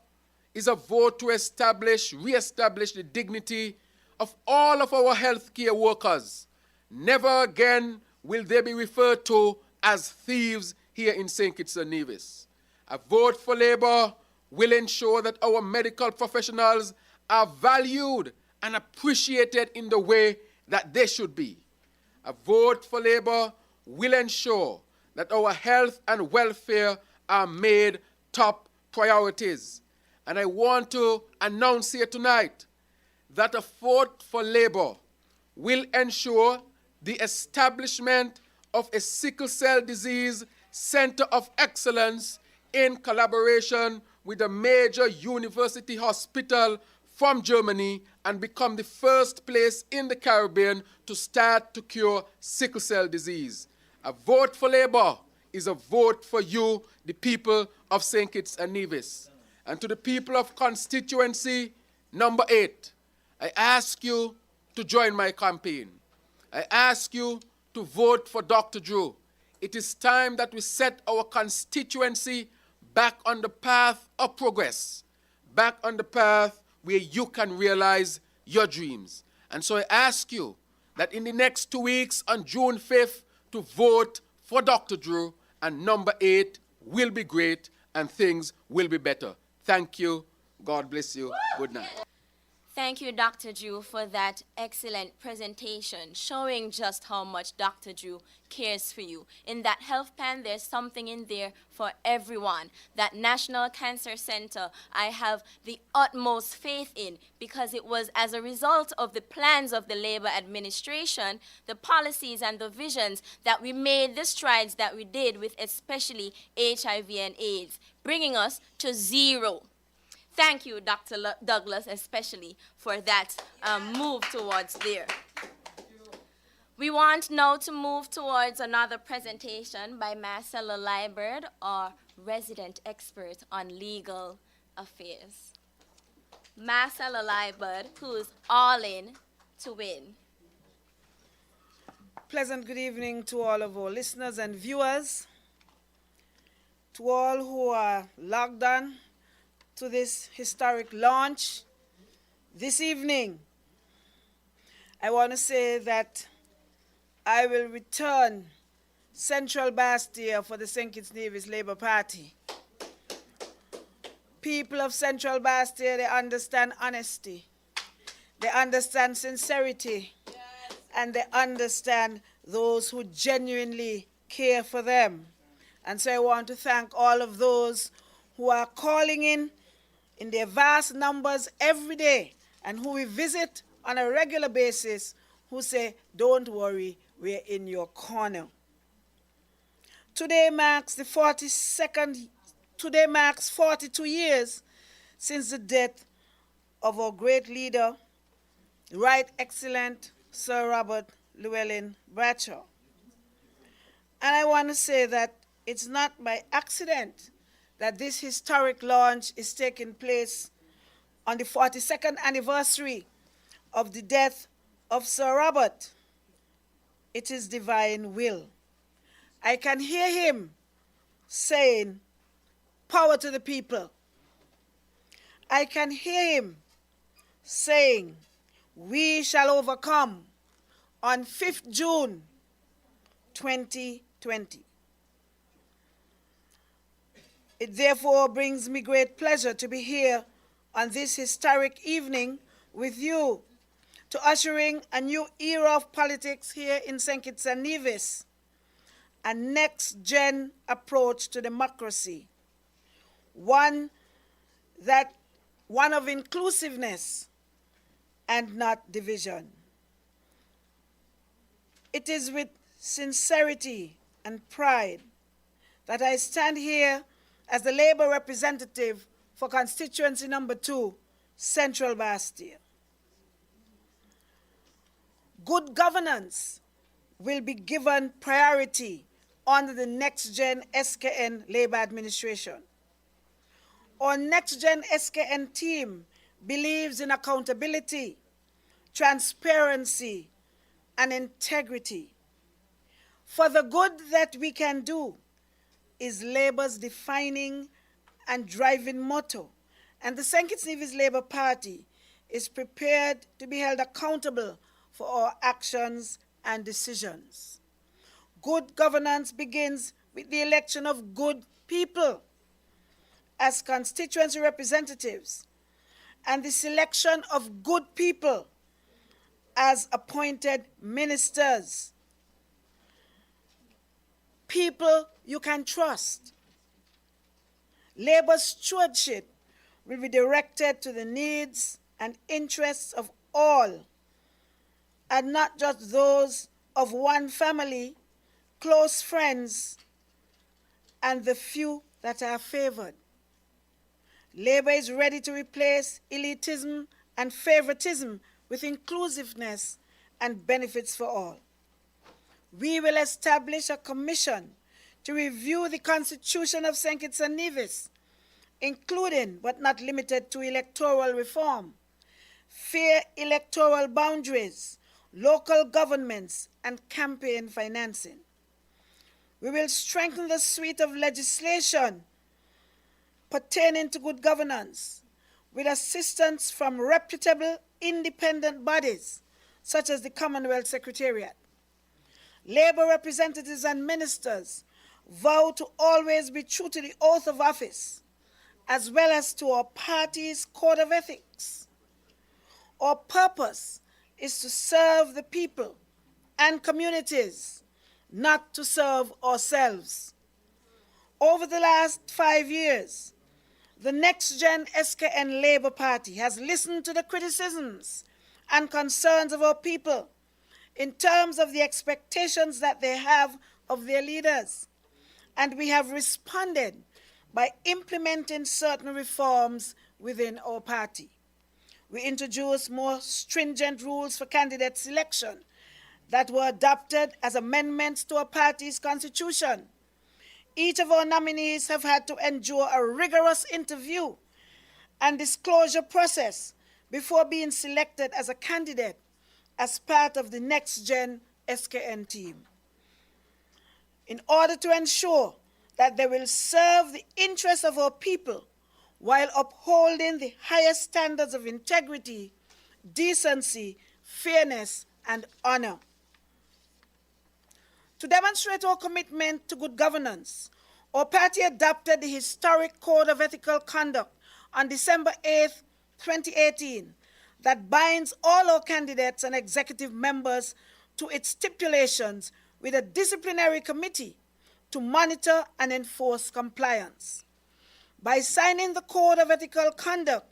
is a vote to re-establish the dignity of all of our healthcare workers. Never again will they be referred to as thieves here in St. Kitts and Nevis. A vote for Labour will ensure that our medical professionals are valued and appreciated in the way that they should be. A vote for Labour will ensure that our health and welfare are made top priorities. And I want to announce here tonight that a vote for Labour will ensure the establishment of a sickle cell disease center of excellence in collaboration with a major university hospital from Germany and become the first place in the Caribbean to start to cure sickle cell disease. A vote for Labour is a vote for you, the people of St. Kitts and Nevis. And to the people of constituency number 8, I ask you to join my campaign. I ask you to vote for Dr. Drew. It is time that we set our constituency back on the path of progress, back on the path where you can realize your dreams. And so I ask you that in the next 2 weeks on June 5th to vote for Dr. Drew, and number 8 will be great and things will be better. Thank you. God bless you. Good night. Thank you, Dr. Drew, for that excellent presentation, showing just how much Dr. Drew cares for you. In that health plan, there's something in there for everyone. That National Cancer Center, I have the utmost faith in, because it was as a result of the plans of the Labor administration, the policies and the visions, that we made the strides that we did with especially HIV and AIDS, bringing us to zero. Thank you, Dr. Douglas, especially for that move towards there. We want now to move towards another presentation by Marcella Liebert, our resident expert on legal affairs. Marcella Liebert, who's all in to win. Pleasant good evening to all of our listeners and viewers, to all who are logged on to this historic launch this evening. I want to say that I will return Central Bastille for the St. Kitts Nevis Labour Party. People of Central Bastille, they understand honesty, they understand sincerity, and they understand those who genuinely care for them. And so I want to thank all of those who are calling in their vast numbers every day, and who we visit on a regular basis, who say, don't worry, we're in your corner. Today marks 42 years since the death of our great leader, Right Excellent Sir Robert Llewellyn Bradshaw. And I want to say that it's not by accident that this historic launch is taking place on the 42nd anniversary of the death of Sir Robert. It is divine will. I can hear him saying, power to the people. I can hear him saying, we shall overcome on 5th June 2020. It therefore brings me great pleasure to be here on this historic evening with you, to ushering a new era of politics here in St. Kitts and Nevis, a next-gen approach to democracy, one of inclusiveness and not division. It is with sincerity and pride that I stand here as the Labour representative for constituency number 2, Central Bastille. Good governance will be given priority under the NexGen SKN Labour administration. Our NexGen SKN team believes in accountability, transparency, and integrity. For the good that we can do is Labour's defining and driving motto, and the St. Kitts Nevis Labour Party is prepared to be held accountable for our actions and decisions. Good governance begins with the election of good people as constituency representatives, and the selection of good people as appointed ministers. People you can trust. Labour's stewardship will be directed to the needs and interests of all, and not just those of one family, close friends, and the few that are favored. Labour is ready to replace elitism and favoritism with inclusiveness and benefits for all. We will establish a commission to review the Constitution of St. Kitts and Nevis, including but not limited to electoral reform, fair electoral boundaries, local governments, and campaign financing. We will strengthen the suite of legislation pertaining to good governance with assistance from reputable independent bodies such as the Commonwealth Secretariat. Labour representatives and ministers vow to always be true to the oath of office, as well as to our party's code of ethics. Our purpose is to serve the people and communities, not to serve ourselves. Over the last 5 years, the NexGen SKN Labour Party has listened to the criticisms and concerns of our people in terms of the expectations that they have of their leaders. And we have responded by implementing certain reforms within our party. We introduced more stringent rules for candidate selection that were adopted as amendments to our party's constitution. Each of our nominees have had to endure a rigorous interview and disclosure process before being selected as a candidate as part of the NexGen SKN team. In order to ensure that they will serve the interests of our people while upholding the highest standards of integrity, decency, fairness, and honor. To demonstrate our commitment to good governance, our party adopted the historic Code of Ethical Conduct on December 8, 2018, that binds all our candidates and executive members to its stipulations with a disciplinary committee to monitor and enforce compliance. By signing the Code of Ethical Conduct,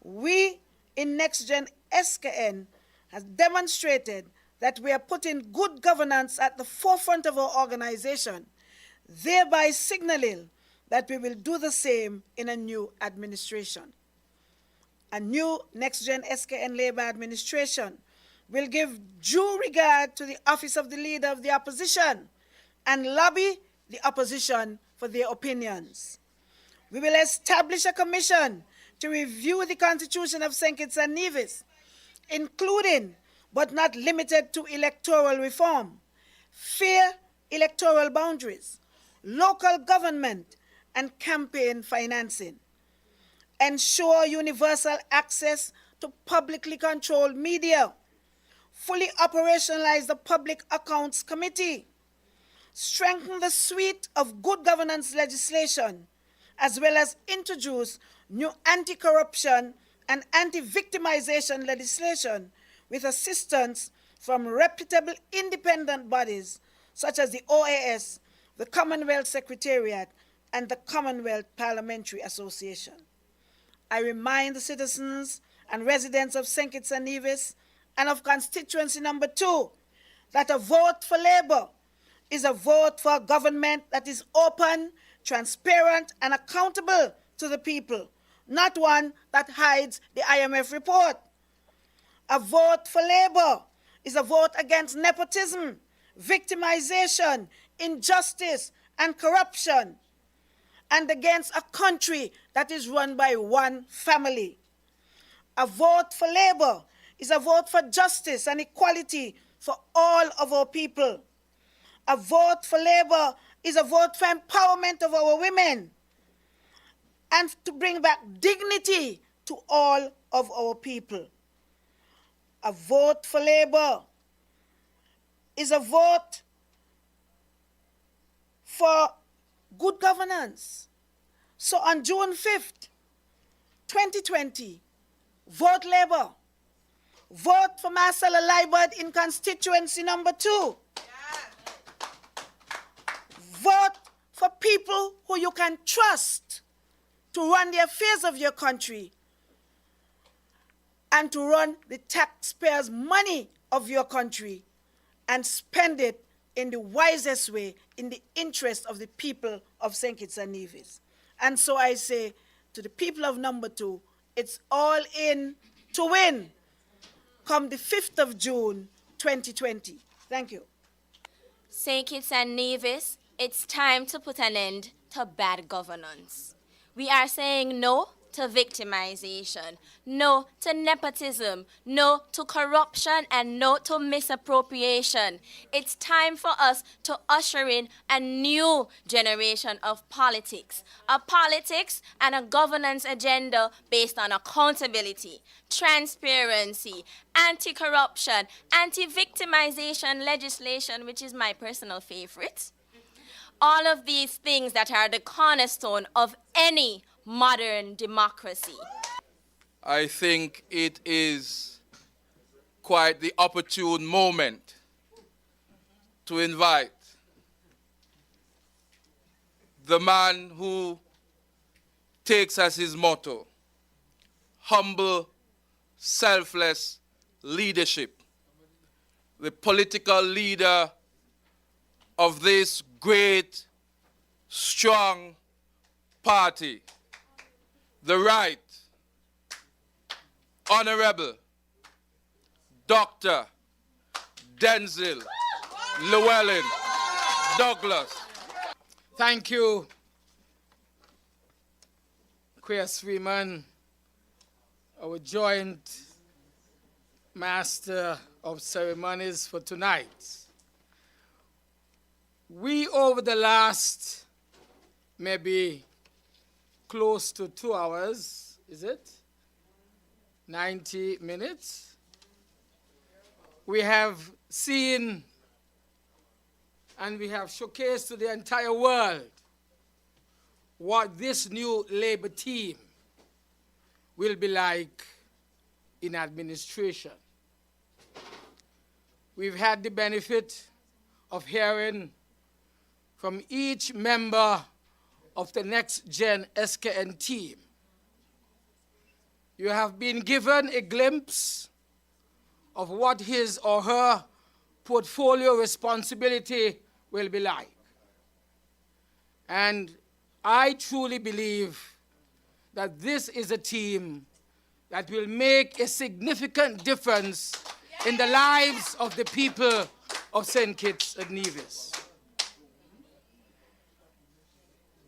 we in NexGen SKN have demonstrated that we are putting good governance at the forefront of our organization, thereby signaling that we will do the same in a new administration. A new NexGen SKN Labour administration will give due regard to the office of the leader of the opposition and lobby the opposition for their opinions. We will establish a commission to review the Constitution of St. Kitts and Nevis, including but not limited to electoral reform, fair electoral boundaries, local government, and campaign financing. Ensure universal access to publicly controlled media. Fully operationalize the Public Accounts Committee. Strengthen the suite of good governance legislation, as well as introduce new anti-corruption and anti-victimization legislation with assistance from reputable independent bodies such as the OAS, the Commonwealth Secretariat, and the Commonwealth Parliamentary Association. I remind the citizens and residents of St. Kitts and Nevis and of constituency number 2 that a vote for Labour is a vote for a government that is open, transparent, and accountable to the people, not one that hides the IMF report. A vote for Labour is a vote against nepotism, victimization, injustice, and corruption, and against a country that is run by one family. A vote for Labour is a vote for justice and equality for all of our people. A vote for Labour is a vote for empowerment of our women and to bring back dignity to all of our people. A vote for Labour is a vote for good governance. So on June 5th, 2020, vote Labour. Vote for Marcella Liebert in constituency number 2. Vote for people who you can trust to run the affairs of your country and to run the taxpayers' money of your country and spend it in the wisest way in the interest of the people of St. Kitts and Nevis. And so I say to the people of number 2, it's all in to win come the 5th of June, 2020. Thank you. St. Kitts and Nevis, it's time to put an end to bad governance. We are saying no to victimization, no to nepotism, no to corruption, and no to misappropriation. It's time for us to usher in a new generation of politics, a politics and a governance agenda based on accountability, transparency, anti-corruption, anti-victimization legislation, which is my personal favorite. All of these things that are the cornerstone of any modern democracy. I think it is quite the opportune moment to invite the man who takes as his motto, humble, selfless leadership, the political leader of this great, strong party, the Right Honorable Dr. Denzil Llewellyn Douglas. Thank you, Chris Freeman, our joint master of ceremonies for tonight. We, over the last maybe close to 2 hours, is it? 90 minutes. We have seen and we have showcased to the entire world what this new Labour team will be like in administration. We've had the benefit of hearing from each member of the NexGen SKN team. You have been given a glimpse of what his or her portfolio responsibility will be like. And I truly believe that this is a team that will make a significant difference in the lives of the people of St. Kitts and Nevis.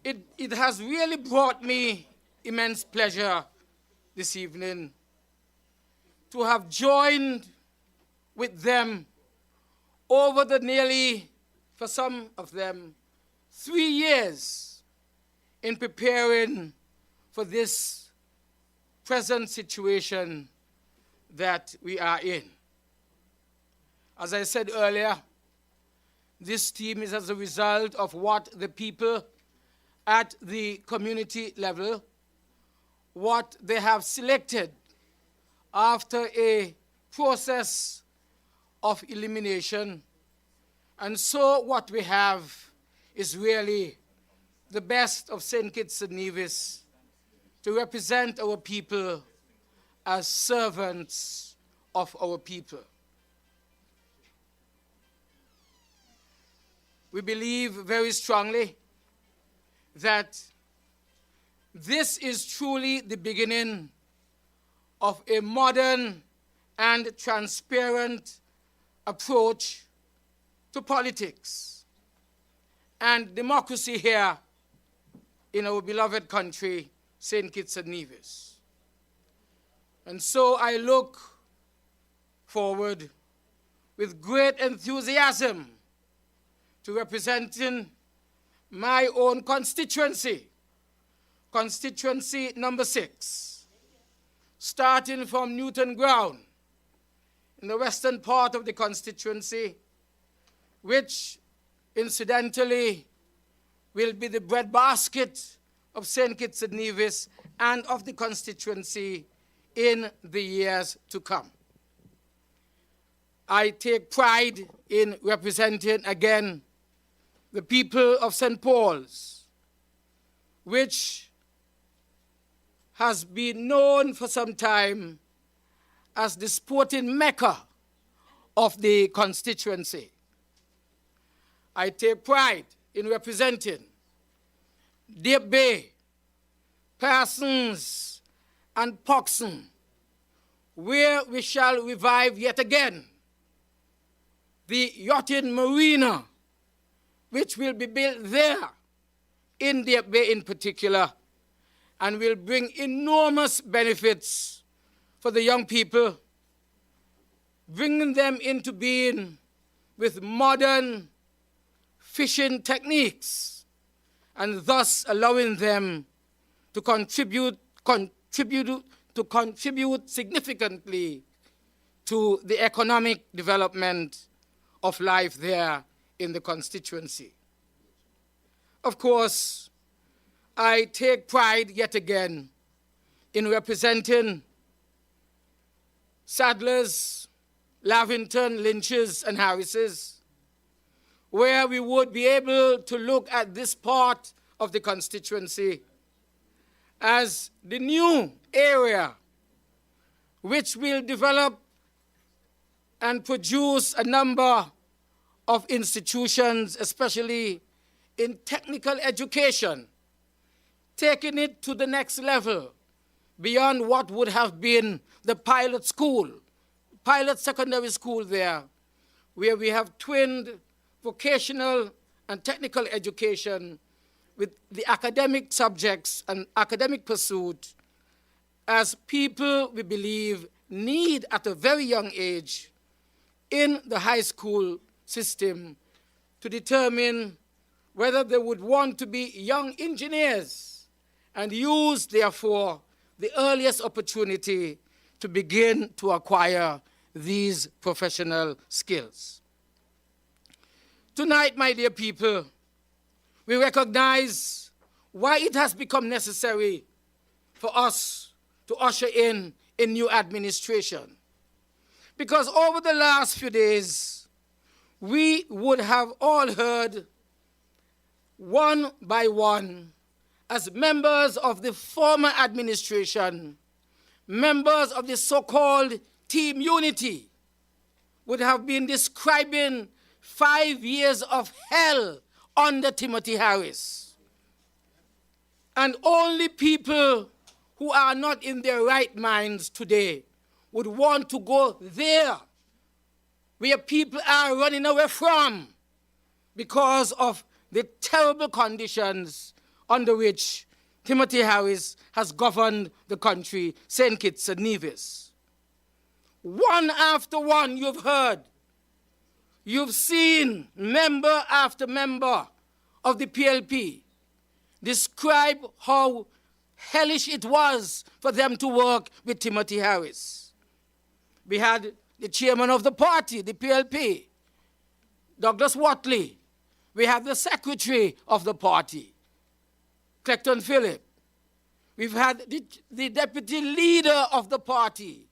It has really brought me immense pleasure this evening to have joined with them over the nearly, for some of them, 3 years in preparing for this present situation that we are in. As I said earlier, this team is as a result of what the people at the community level, what they have selected after a process of elimination. And so what we have is really the best of St. Kitts and Nevis to represent our people as servants of our people. We believe very strongly that this is truly the beginning of a modern and transparent approach to politics and democracy here in our beloved country, St. Kitts and Nevis. And so I look forward with great enthusiasm to representing my own constituency, constituency number 6, starting from Newton Ground in the western part of the constituency, which incidentally will be the breadbasket of St. Kitts and Nevis and of the constituency in the years to come. I take pride in representing again the people of St. Paul's, which has been known for some time as the sporting mecca of the constituency. I take pride in representing Deep Bay, Parsons, and Poxon, where we shall revive yet again the yachting marina, which will be built there, in Deep Bay in particular, and will bring enormous benefits for the young people, bringing them into being with modern fishing techniques, and thus allowing them to contribute significantly to the economic development of life there in the constituency. Of course, I take pride yet again in representing Sadlers, Lavington, Lynches, and Harrises, where we would be able to look at this part of the constituency as the new area which will develop and produce a number of institutions, especially in technical education, taking it to the next level beyond what would have been the pilot school, pilot secondary school there, where we have twinned vocational and technical education with the academic subjects and academic pursuit as people, we believe, need at a very young age in the high school system to determine whether they would want to be young engineers and use, therefore, the earliest opportunity to begin to acquire these professional skills. Tonight, my dear people, we recognize why it has become necessary for us to usher in a new administration. Because over the last few days, we would have all heard one by one, as members of the former administration, members of the so-called Team Unity, would have been describing 5 years of hell under Timothy Harris. And only people who are not in their right minds today would want to go there, where people are running away from because of the terrible conditions under which Timothy Harris has governed the country, St. Kitts and Nevis. One after one you've heard. You've seen member after member of the PLP describe how hellish it was for them to work with Timothy Harris. We had the chairman of the party, the PLP, Douglas Watley. We have the secretary of the party, Clecton Phillip. We've had the deputy leader of the party,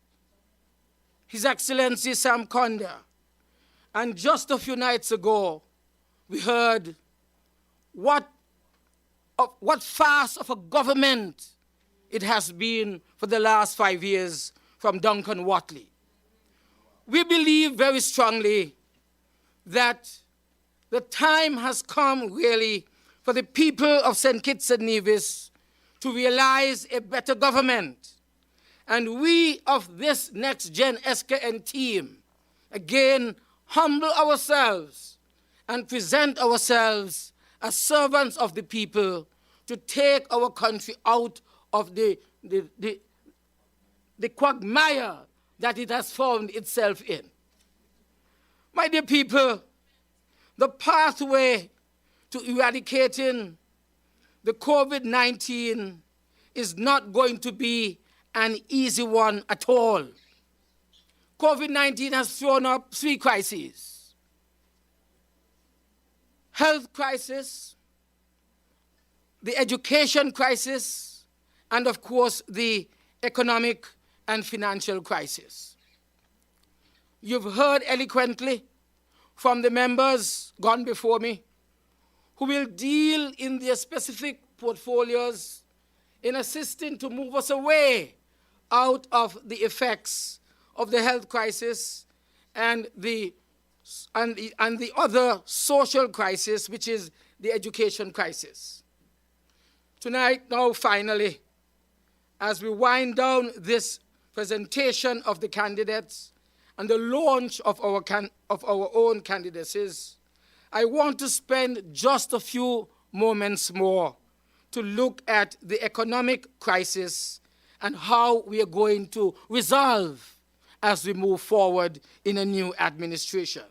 His Excellency Sam Conda. And just a few nights ago, we heard what farce of a government it has been for the last 5 years from Duncan Watley. We believe very strongly that the time has come really for the people of St. Kitts and Nevis to realize a better government. And we of this NexGen SKN team, again, humble ourselves and present ourselves as servants of the people to take our country out of the quagmire that it has found itself in. My dear people, the pathway to eradicating the COVID-19 is not going to be an easy one at all. COVID-19 has thrown up 3 crises: health crisis, the education crisis, and of course the economic and financial crisis. You've heard eloquently from the members gone before me who will deal in their specific portfolios in assisting to move us away out of the effects of the health crisis and the other social crisis, which is the education crisis. Tonight, now finally, as we wind down this presentation of the candidates and the launch of our own candidacies, I want to spend just a few moments more to look at the economic crisis and how we are going to resolve as we move forward in a new administration.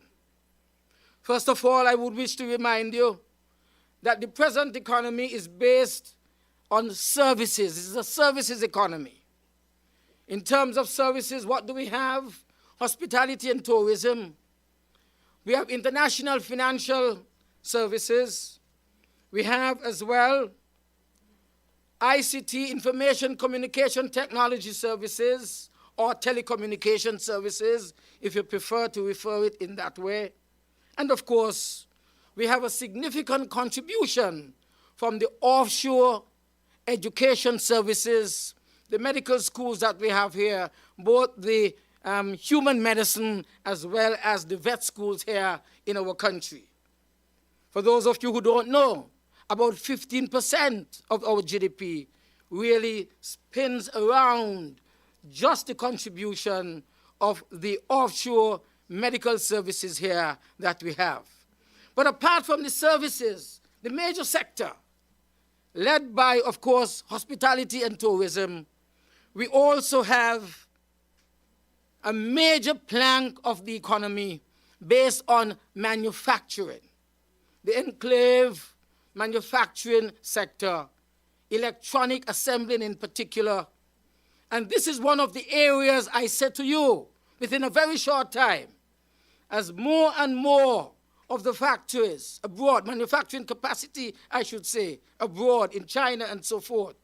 First of all, I would wish to remind you that the present economy is based on services. This is a services economy. In terms of services, what do we have? Hospitality and tourism. We have international financial services. We have as well ICT, information communication technology services, or telecommunication services, if you prefer to refer it in that way. And of course, we have a significant contribution from the offshore education services, the medical schools that we have here, both the human medicine as well as the vet schools here in our country. For those of you who don't know, about 15% of our GDP really spins around just the contribution of the offshore medical services here that we have. But apart from the services, the major sector, led by, of course, hospitality and tourism, we also have a major plank of the economy based on manufacturing. The enclave manufacturing sector, electronic assembling in particular. And this is one of the areas I said to you within a very short time, as more and more of the factories abroad, manufacturing capacity, I should say, abroad in China and so forth,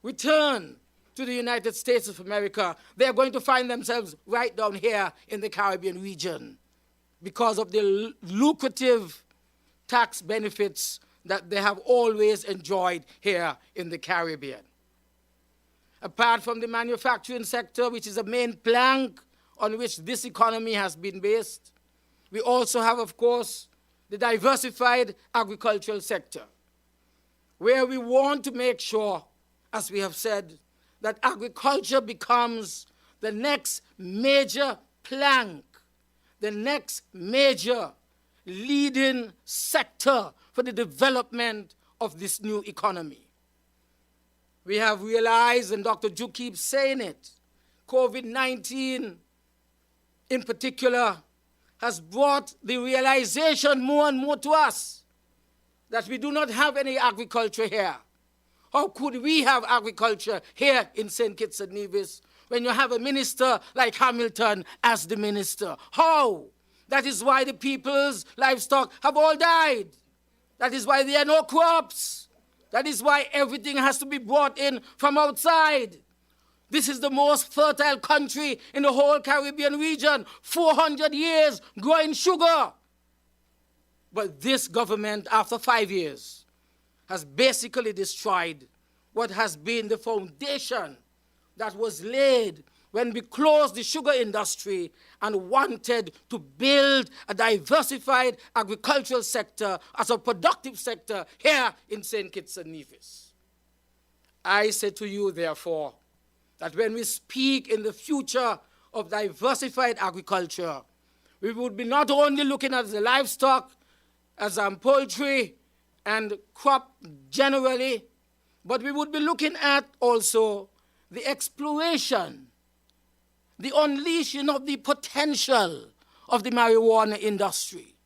return to the United States of America, they are going to find themselves right down here in the Caribbean region because of the lucrative tax benefits that they have always enjoyed here in the Caribbean. Apart from the manufacturing sector, which is a main plank on which this economy has been based, we also have, of course, the diversified agricultural sector, where we want to make sure, as we have said, that agriculture becomes the next major plank, the next major leading sector for the development of this new economy. We have realized, and Dr. Ju keeps saying it, COVID-19 in particular has brought the realization more and more to us that we do not have any agriculture here. How could we have agriculture here in St. Kitts and Nevis when you have a minister like Hamilton as the minister? How? That is why the people's livestock have all died. That is why there are no crops. That is why everything has to be brought in from outside. This is the most fertile country in the whole Caribbean region, 400 years growing sugar. But this government, after 5 years, has basically destroyed what has been the foundation that was laid when we closed the sugar industry and wanted to build a diversified agricultural sector as a productive sector here in St. Kitts and Nevis. I say to you, therefore, that when we speak in the future of diversified agriculture, we would be not only looking at the livestock as poultry and crop generally, but we would be looking at also the exploration, the unleashing of the potential of the marijuana industry.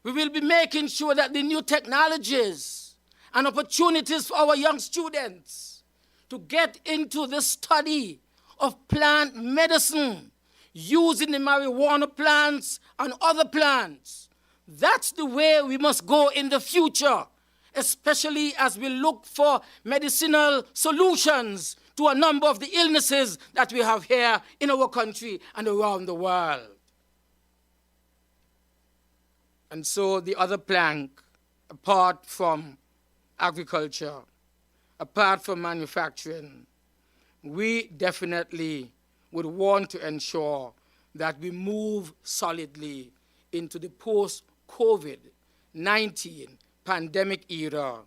We will be making sure that the new technologies and opportunities for our young students to get into the study of plant medicine using the marijuana plants and other plants. That's the way we must go in the future, especially as we look for medicinal solutions to a number of the illnesses that we have here in our country and around the world. And so the other plank, apart from agriculture, apart from manufacturing, we definitely would want to ensure that we move solidly into the post-COVID-19 pandemic era,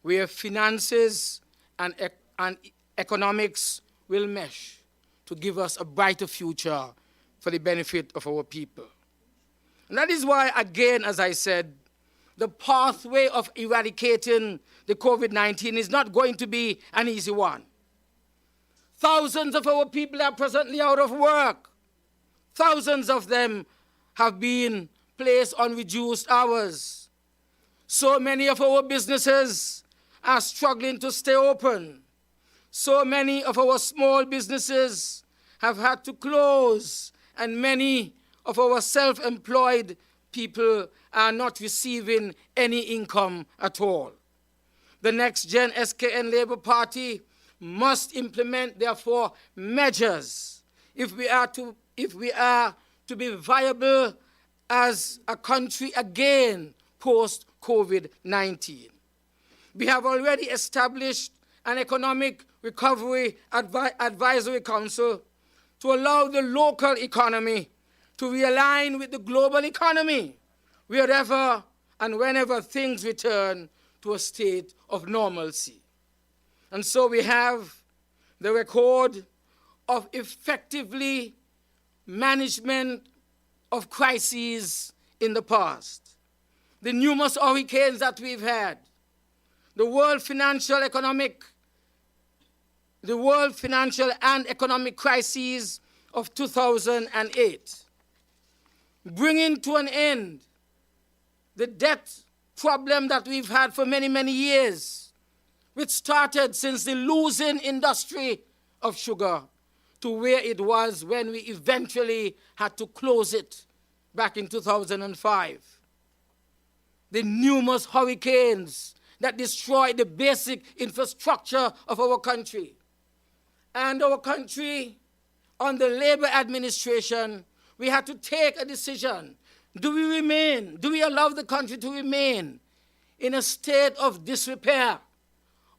where finances and economics will mesh to give us a brighter future for the benefit of our people. And that is why, again, as I said, the pathway of eradicating the COVID-19 is not going to be an easy one. Thousands of our people are presently out of work. Thousands of them have been placed on reduced hours. So many of our businesses are struggling to stay open. So many of our small businesses have had to close, and many of our self-employed people are not receiving any income at all. The NexGen SKN Labour Party must implement, therefore, measures if we are to be viable as a country again post-COVID-19. We have already established an economic recovery advisory council to allow the local economy to realign with the global economy wherever and whenever things return to a state of normalcy. And so we have the record of effectively management of crises in the past. The numerous hurricanes that we've had, the world financial and economic crises of 2008, bringing to an end the debt problem that we've had for many, many years, which started since the losing industry of sugar to where it was when we eventually had to close it back in 2005. The numerous hurricanes that destroyed the basic infrastructure of our country. And our country, under Labour administration, we had to take a decision. Do we allow the country to remain in a state of disrepair?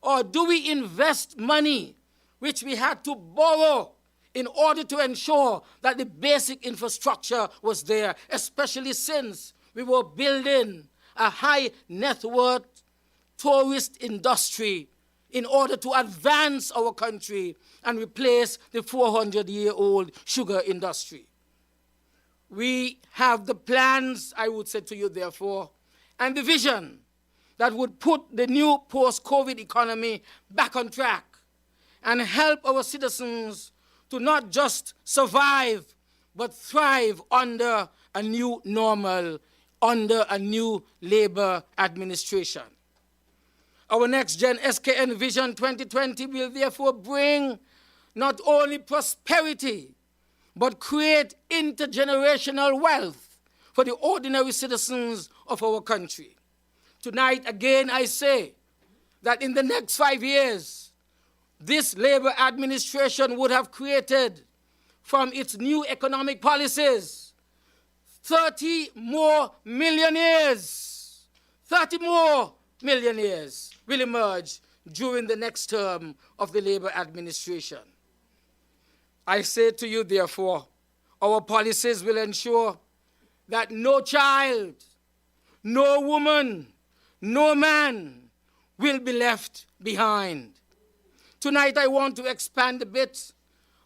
Or do we invest money which we had to borrow in order to ensure that the basic infrastructure was there, especially since we were building a high net worth tourist industry in order to advance our country and replace the 400-year-old sugar industry. We have the plans, I would say to you, therefore, and the vision that would put the new post-COVID economy back on track and help our citizens to not just survive, but thrive under a new normal, under a new Labour administration. Our NexGen SKN Vision 2020 will therefore bring not only prosperity, but create intergenerational wealth for the ordinary citizens of our country. Tonight, again, I say that in the next 5 years, this Labour administration would have created from its new economic policies 30 more millionaires. 30 more millionaires will emerge during the next term of the Labour administration. I say to you, therefore, our policies will ensure that no child, no woman, no man will be left behind. Tonight I want to expand a bit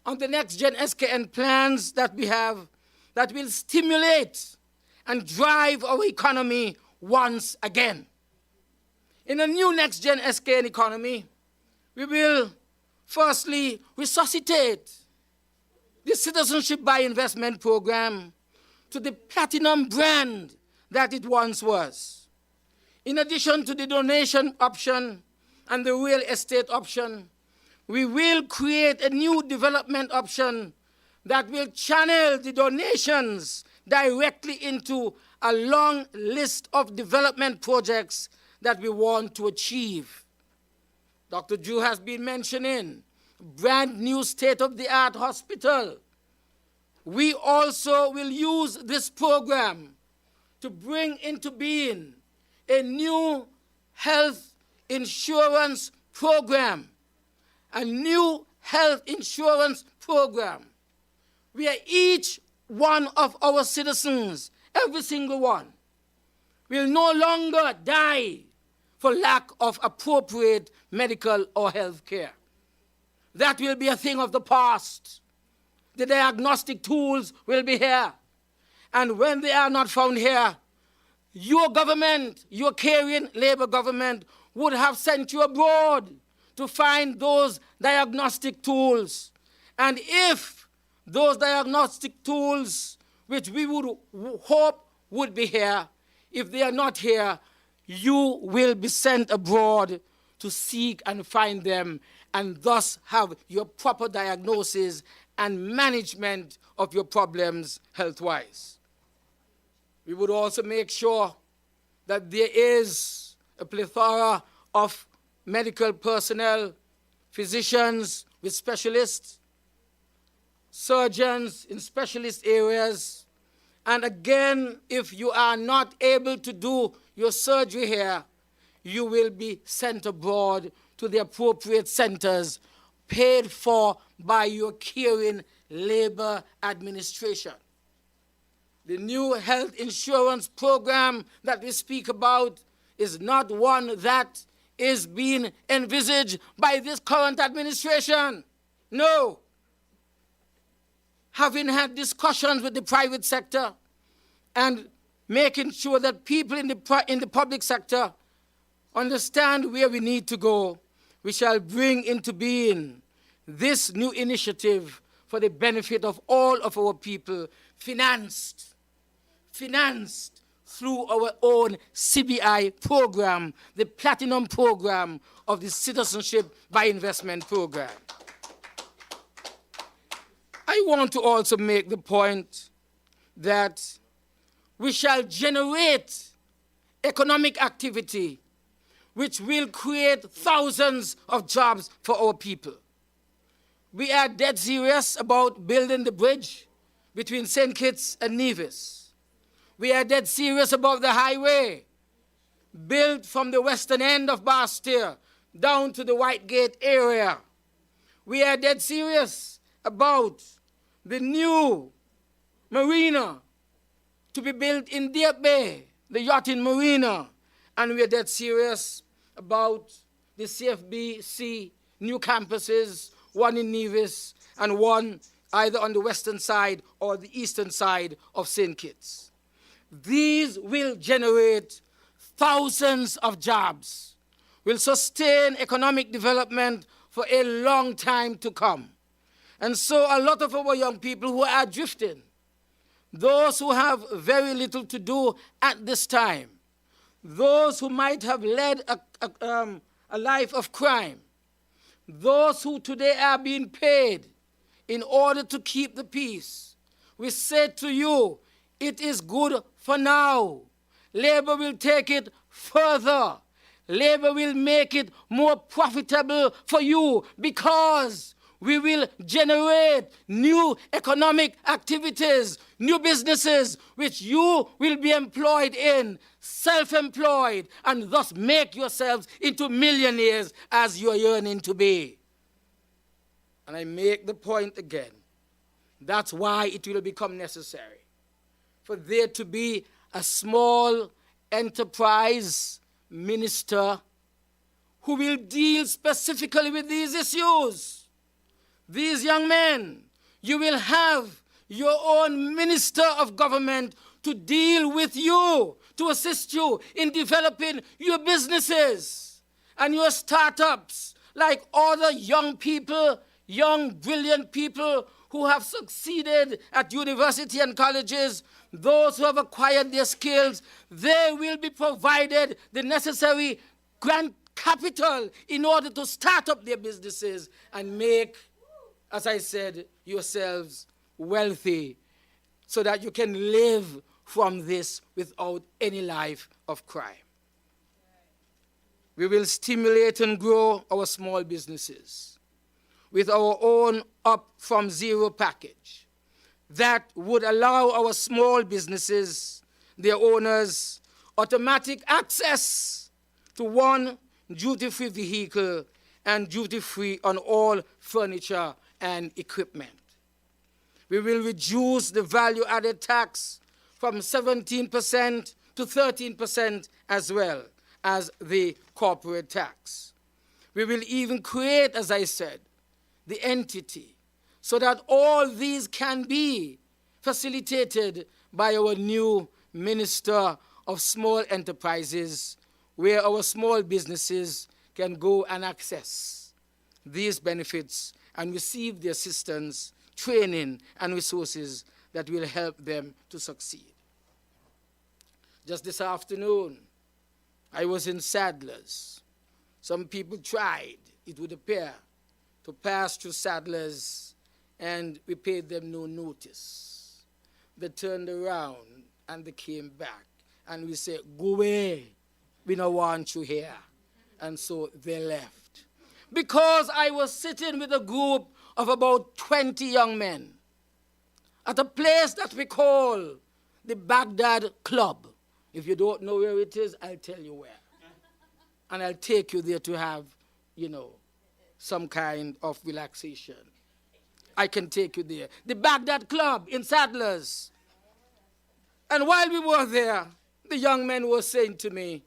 on the NexGen SKN plans that we have that will stimulate and drive our economy once again. In a new NexGen SKN economy, we will firstly resuscitate the Citizenship by Investment program to the platinum brand that it once was. In addition to the donation option and the real estate option, we will create a new development option that will channel the donations directly into a long list of development projects that we want to achieve. Dr. Drew has been mentioning brand new state-of-the-art hospital. We also will use this program to bring into being a new health insurance program, a new health insurance program where each one of our citizens, every single one, will no longer die for lack of appropriate medical or health care. That will be a thing of the past. The diagnostic tools will be here. And when they are not found here, your government, your caring Labour government, would have sent you abroad to find those diagnostic tools. And if those diagnostic tools, which we would hope would be here, if they are not here, you will be sent abroad to seek and find them and thus have your proper diagnosis and management of your problems health-wise. We would also make sure that there is a plethora of medical personnel, physicians with specialists, surgeons in specialist areas. And again, if you are not able to do your surgery here, you will be sent abroad to the appropriate centers paid for by your caring labor administration. The new health insurance program that we speak about is not one that is being envisaged by this current administration. No. Having had discussions with the private sector and making sure that people in the public sector understand where we need to go, we shall bring into being this new initiative for the benefit of all of our people, financed through our own CBI program, the Platinum program of the Citizenship by Investment program. I want to also make the point that we shall generate economic activity which will create thousands of jobs for our people. We are dead serious about building the bridge between St. Kitts and Nevis. We are dead serious about the highway built from the western end of Bastille down to the White Gate area. We are dead serious about the new marina to be built in Deep Bay, the yachting marina. And we are dead serious about the CFBC new campuses, one in Nevis and one either on the western side or the eastern side of St. Kitts. These will generate thousands of jobs, will sustain economic development for a long time to come. And so a lot of our young people who are drifting, those who have very little to do at this time, those who might have led a life of crime, those who today are being paid in order to keep the peace, we say to you, it is good for now. Labor will take it further. Labor will make it more profitable for you because we will generate new economic activities, new businesses, which you will be employed in, self-employed, and thus make yourselves into millionaires as you are yearning to be. And I make the point again. That's why it will become necessary for there to be a small enterprise minister who will deal specifically with these issues. These young men, you will have your own minister of government to deal with you, to assist you in developing your businesses and your startups, like other young people, young, brilliant people who have succeeded at university and colleges, those who have acquired their skills, they will be provided the necessary grant capital in order to start up their businesses and make, as I said, yourselves wealthy so that you can live from this without any life of crime. We will stimulate and grow our small businesses with our own Up From Zero package that would allow our small businesses, their owners, automatic access to one duty-free vehicle and duty-free on all furniture and equipment. We will reduce the value-added tax from 17% to 13% as well as the corporate tax. We will even create, as I said, the entity so that all these can be facilitated by our new Minister of Small Enterprises, where our small businesses can go and access these benefits and receive the assistance, training, and resources that will help them to succeed. Just this afternoon, I was in Sadler's. Some people tried, it would appear, to pass through Sadler's, and we paid them no notice. They turned around and they came back, and we said, go away, we don't want you here. And so they left. Because I was sitting with a group of about 20 young men at a place that we call the Baghdad Club. If you don't know where it is, I'll tell you where. And I'll take you there to have, some kind of relaxation. I can take you there. The Baghdad Club in Sadlers. And while we were there, the young men were saying to me,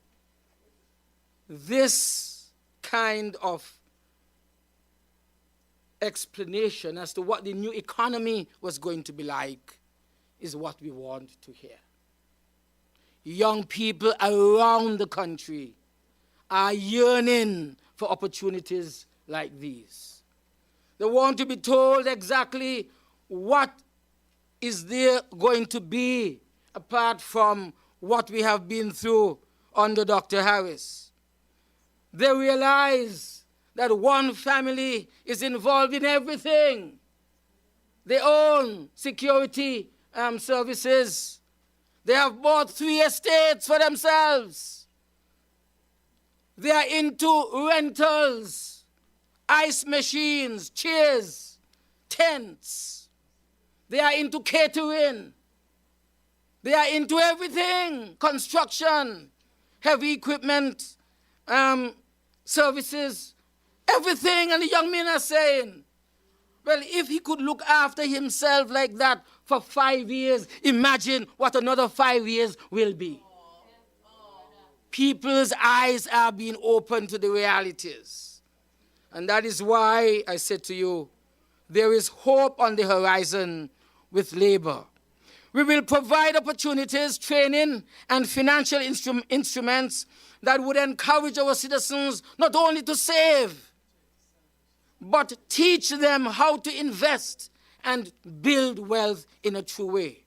this kind of explanation as to what the new economy was going to be like is what we want to hear. Young people around the country are yearning for opportunities like these. They want to be told exactly what is there going to be apart from what we have been through under Dr. Harris. They realize that one family is involved in everything. They own security services. They have bought 3 estates for themselves. They are into rentals, ice machines, chairs, tents. They are into catering. They are into everything, construction, heavy equipment, services, everything. And the young men are saying, well, if he could look after himself like that for 5 years, imagine what another 5 years will be. People's eyes are being opened to the realities. And that is why I said to you, there is hope on the horizon with labor. We will provide opportunities, training, and financial instruments that would encourage our citizens not only to save, but teach them how to invest and build wealth in a true way.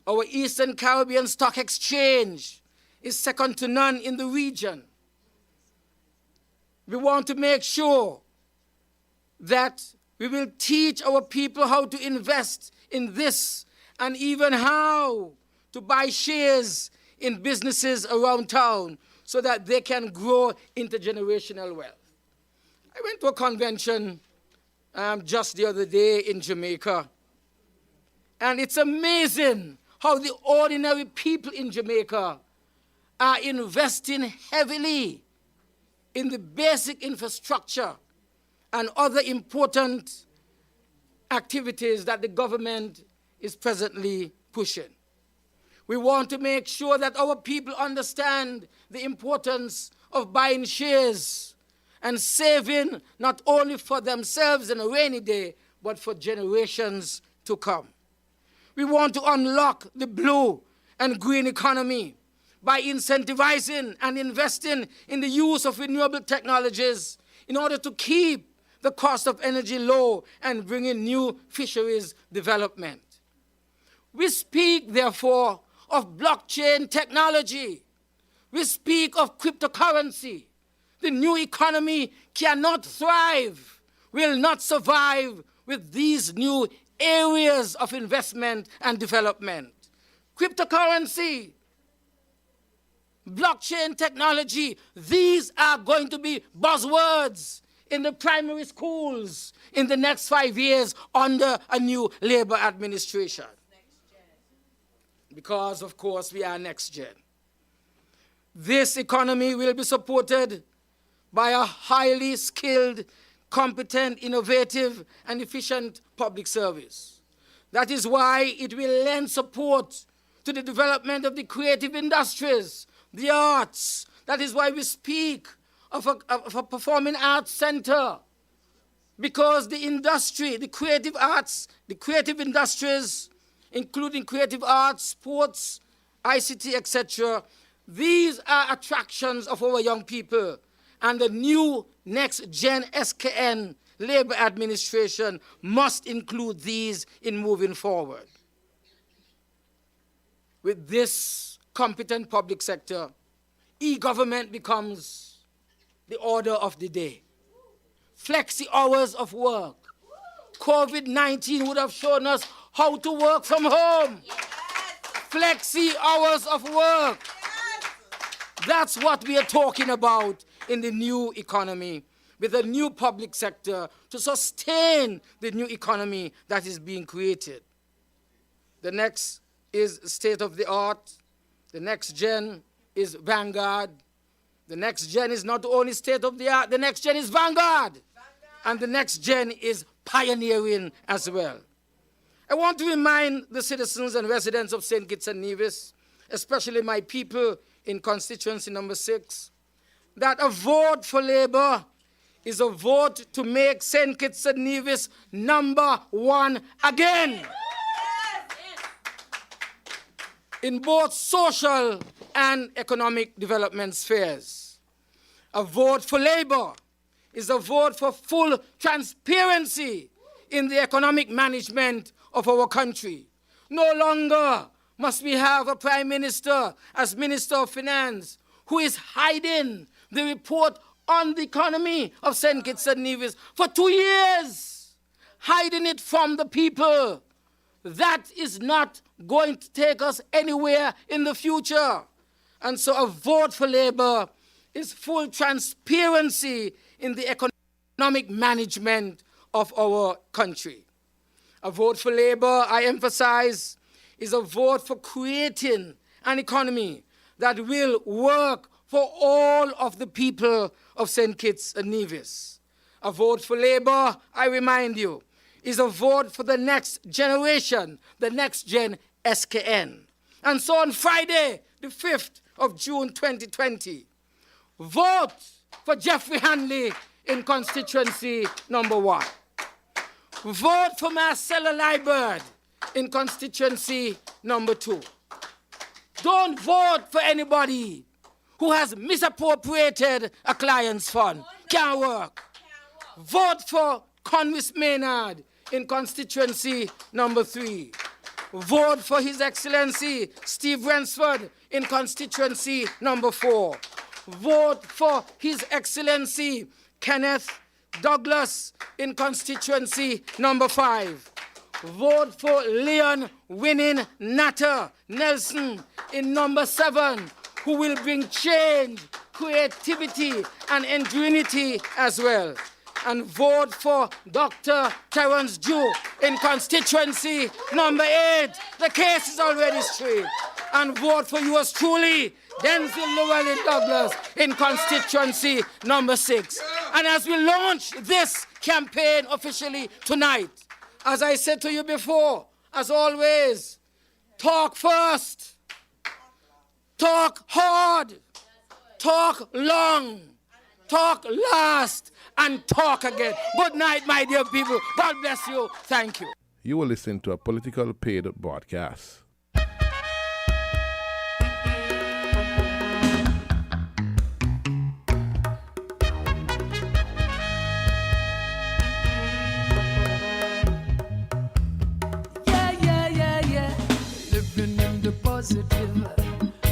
Our Eastern Caribbean Stock Exchange is second to none in the region. We want to make sure that we will teach our people how to invest in this and even how to buy shares in businesses around town so that they can grow intergenerational wealth. I went to a convention just the other day in Jamaica, and it's amazing how the ordinary people in Jamaica are investing heavily in the basic infrastructure and other important activities that the government is presently pushing. We want to make sure that our people understand the importance of buying shares and saving not only for themselves in a rainy day, but for generations to come. We want to unlock the blue and green economy by incentivizing and investing in the use of renewable technologies in order to keep the cost of energy low and bring in new fisheries development. We speak, therefore, of blockchain technology. We speak of cryptocurrency. The new economy cannot thrive, will not survive with these new areas of investment and development. Cryptocurrency, blockchain technology, these are going to be buzzwords in the primary schools in the next 5 years under a new Labour administration. Because, of course, we are NexGen. This economy will be supported by a highly skilled, competent, innovative, and efficient public service. That is why it will lend support to the development of the creative industries, the arts. That is why we speak of a performing arts center, because the industry, the creative arts, the creative industries, including creative arts, sports, ICT, etc., these are attractions of our young people. And the new NexGen SKN Labour administration must include these in moving forward. With this competent public sector, e-government becomes the order of the day. Flexi hours of work. COVID-19 would have shown us how to work from home. Yes. Flexi hours of work. Yes. That's what we are talking about in the new economy, with a new public sector to sustain the new economy that is being created. The next is state of the art. The next gen is vanguard. The next gen is not only state of the art, the next gen is vanguard. And the next gen is pioneering as well. I want to remind the citizens and residents of St. Kitts and Nevis, especially my people in constituency number 6, that a vote for Labour is a vote to make St. Kitts and Nevis number 1 again. In both social and economic development spheres. A vote for Labour is a vote for full transparency in the economic management of our country. No longer must we have a Prime Minister as Minister of Finance who is hiding the report on the economy of St. Kitts and Nevis for 2 years, hiding it from the people. That is not going to take us anywhere in the future. And so a vote for Labour is full transparency in the economic management of our country. A vote for Labour, I emphasize, is a vote for creating an economy that will work for all of the people of St. Kitts and Nevis. A vote for Labour, I remind you, is a vote for the next generation, the next gen SKN. And so on Friday, the 5th of June 2020, vote for Jeffrey Hanley in constituency number 1. Vote for Marcella Liebert in constituency number 2. Don't vote for anybody who has misappropriated a client's fund. Can't work. Vote for Conwys Maynard in constituency number 3. Vote for His Excellency Steve Rensford in constituency number 4. Vote for His Excellency Kenneth Douglas in constituency number 5. Vote for Leon Winning Natter Nelson in number 7, who will bring change, creativity, and ingenuity as well. And vote for Dr. Terence Dew in constituency number 8. The case is already straight. And vote for yours truly, Denzel Llewellyn Douglas in constituency number 6. And as we launch this campaign officially tonight, as I said to you before, as always, talk first, talk hard, talk long, talk last, and talk again. Good night, my dear people. God bless you. Thank you. You will listen to a political paid broadcast.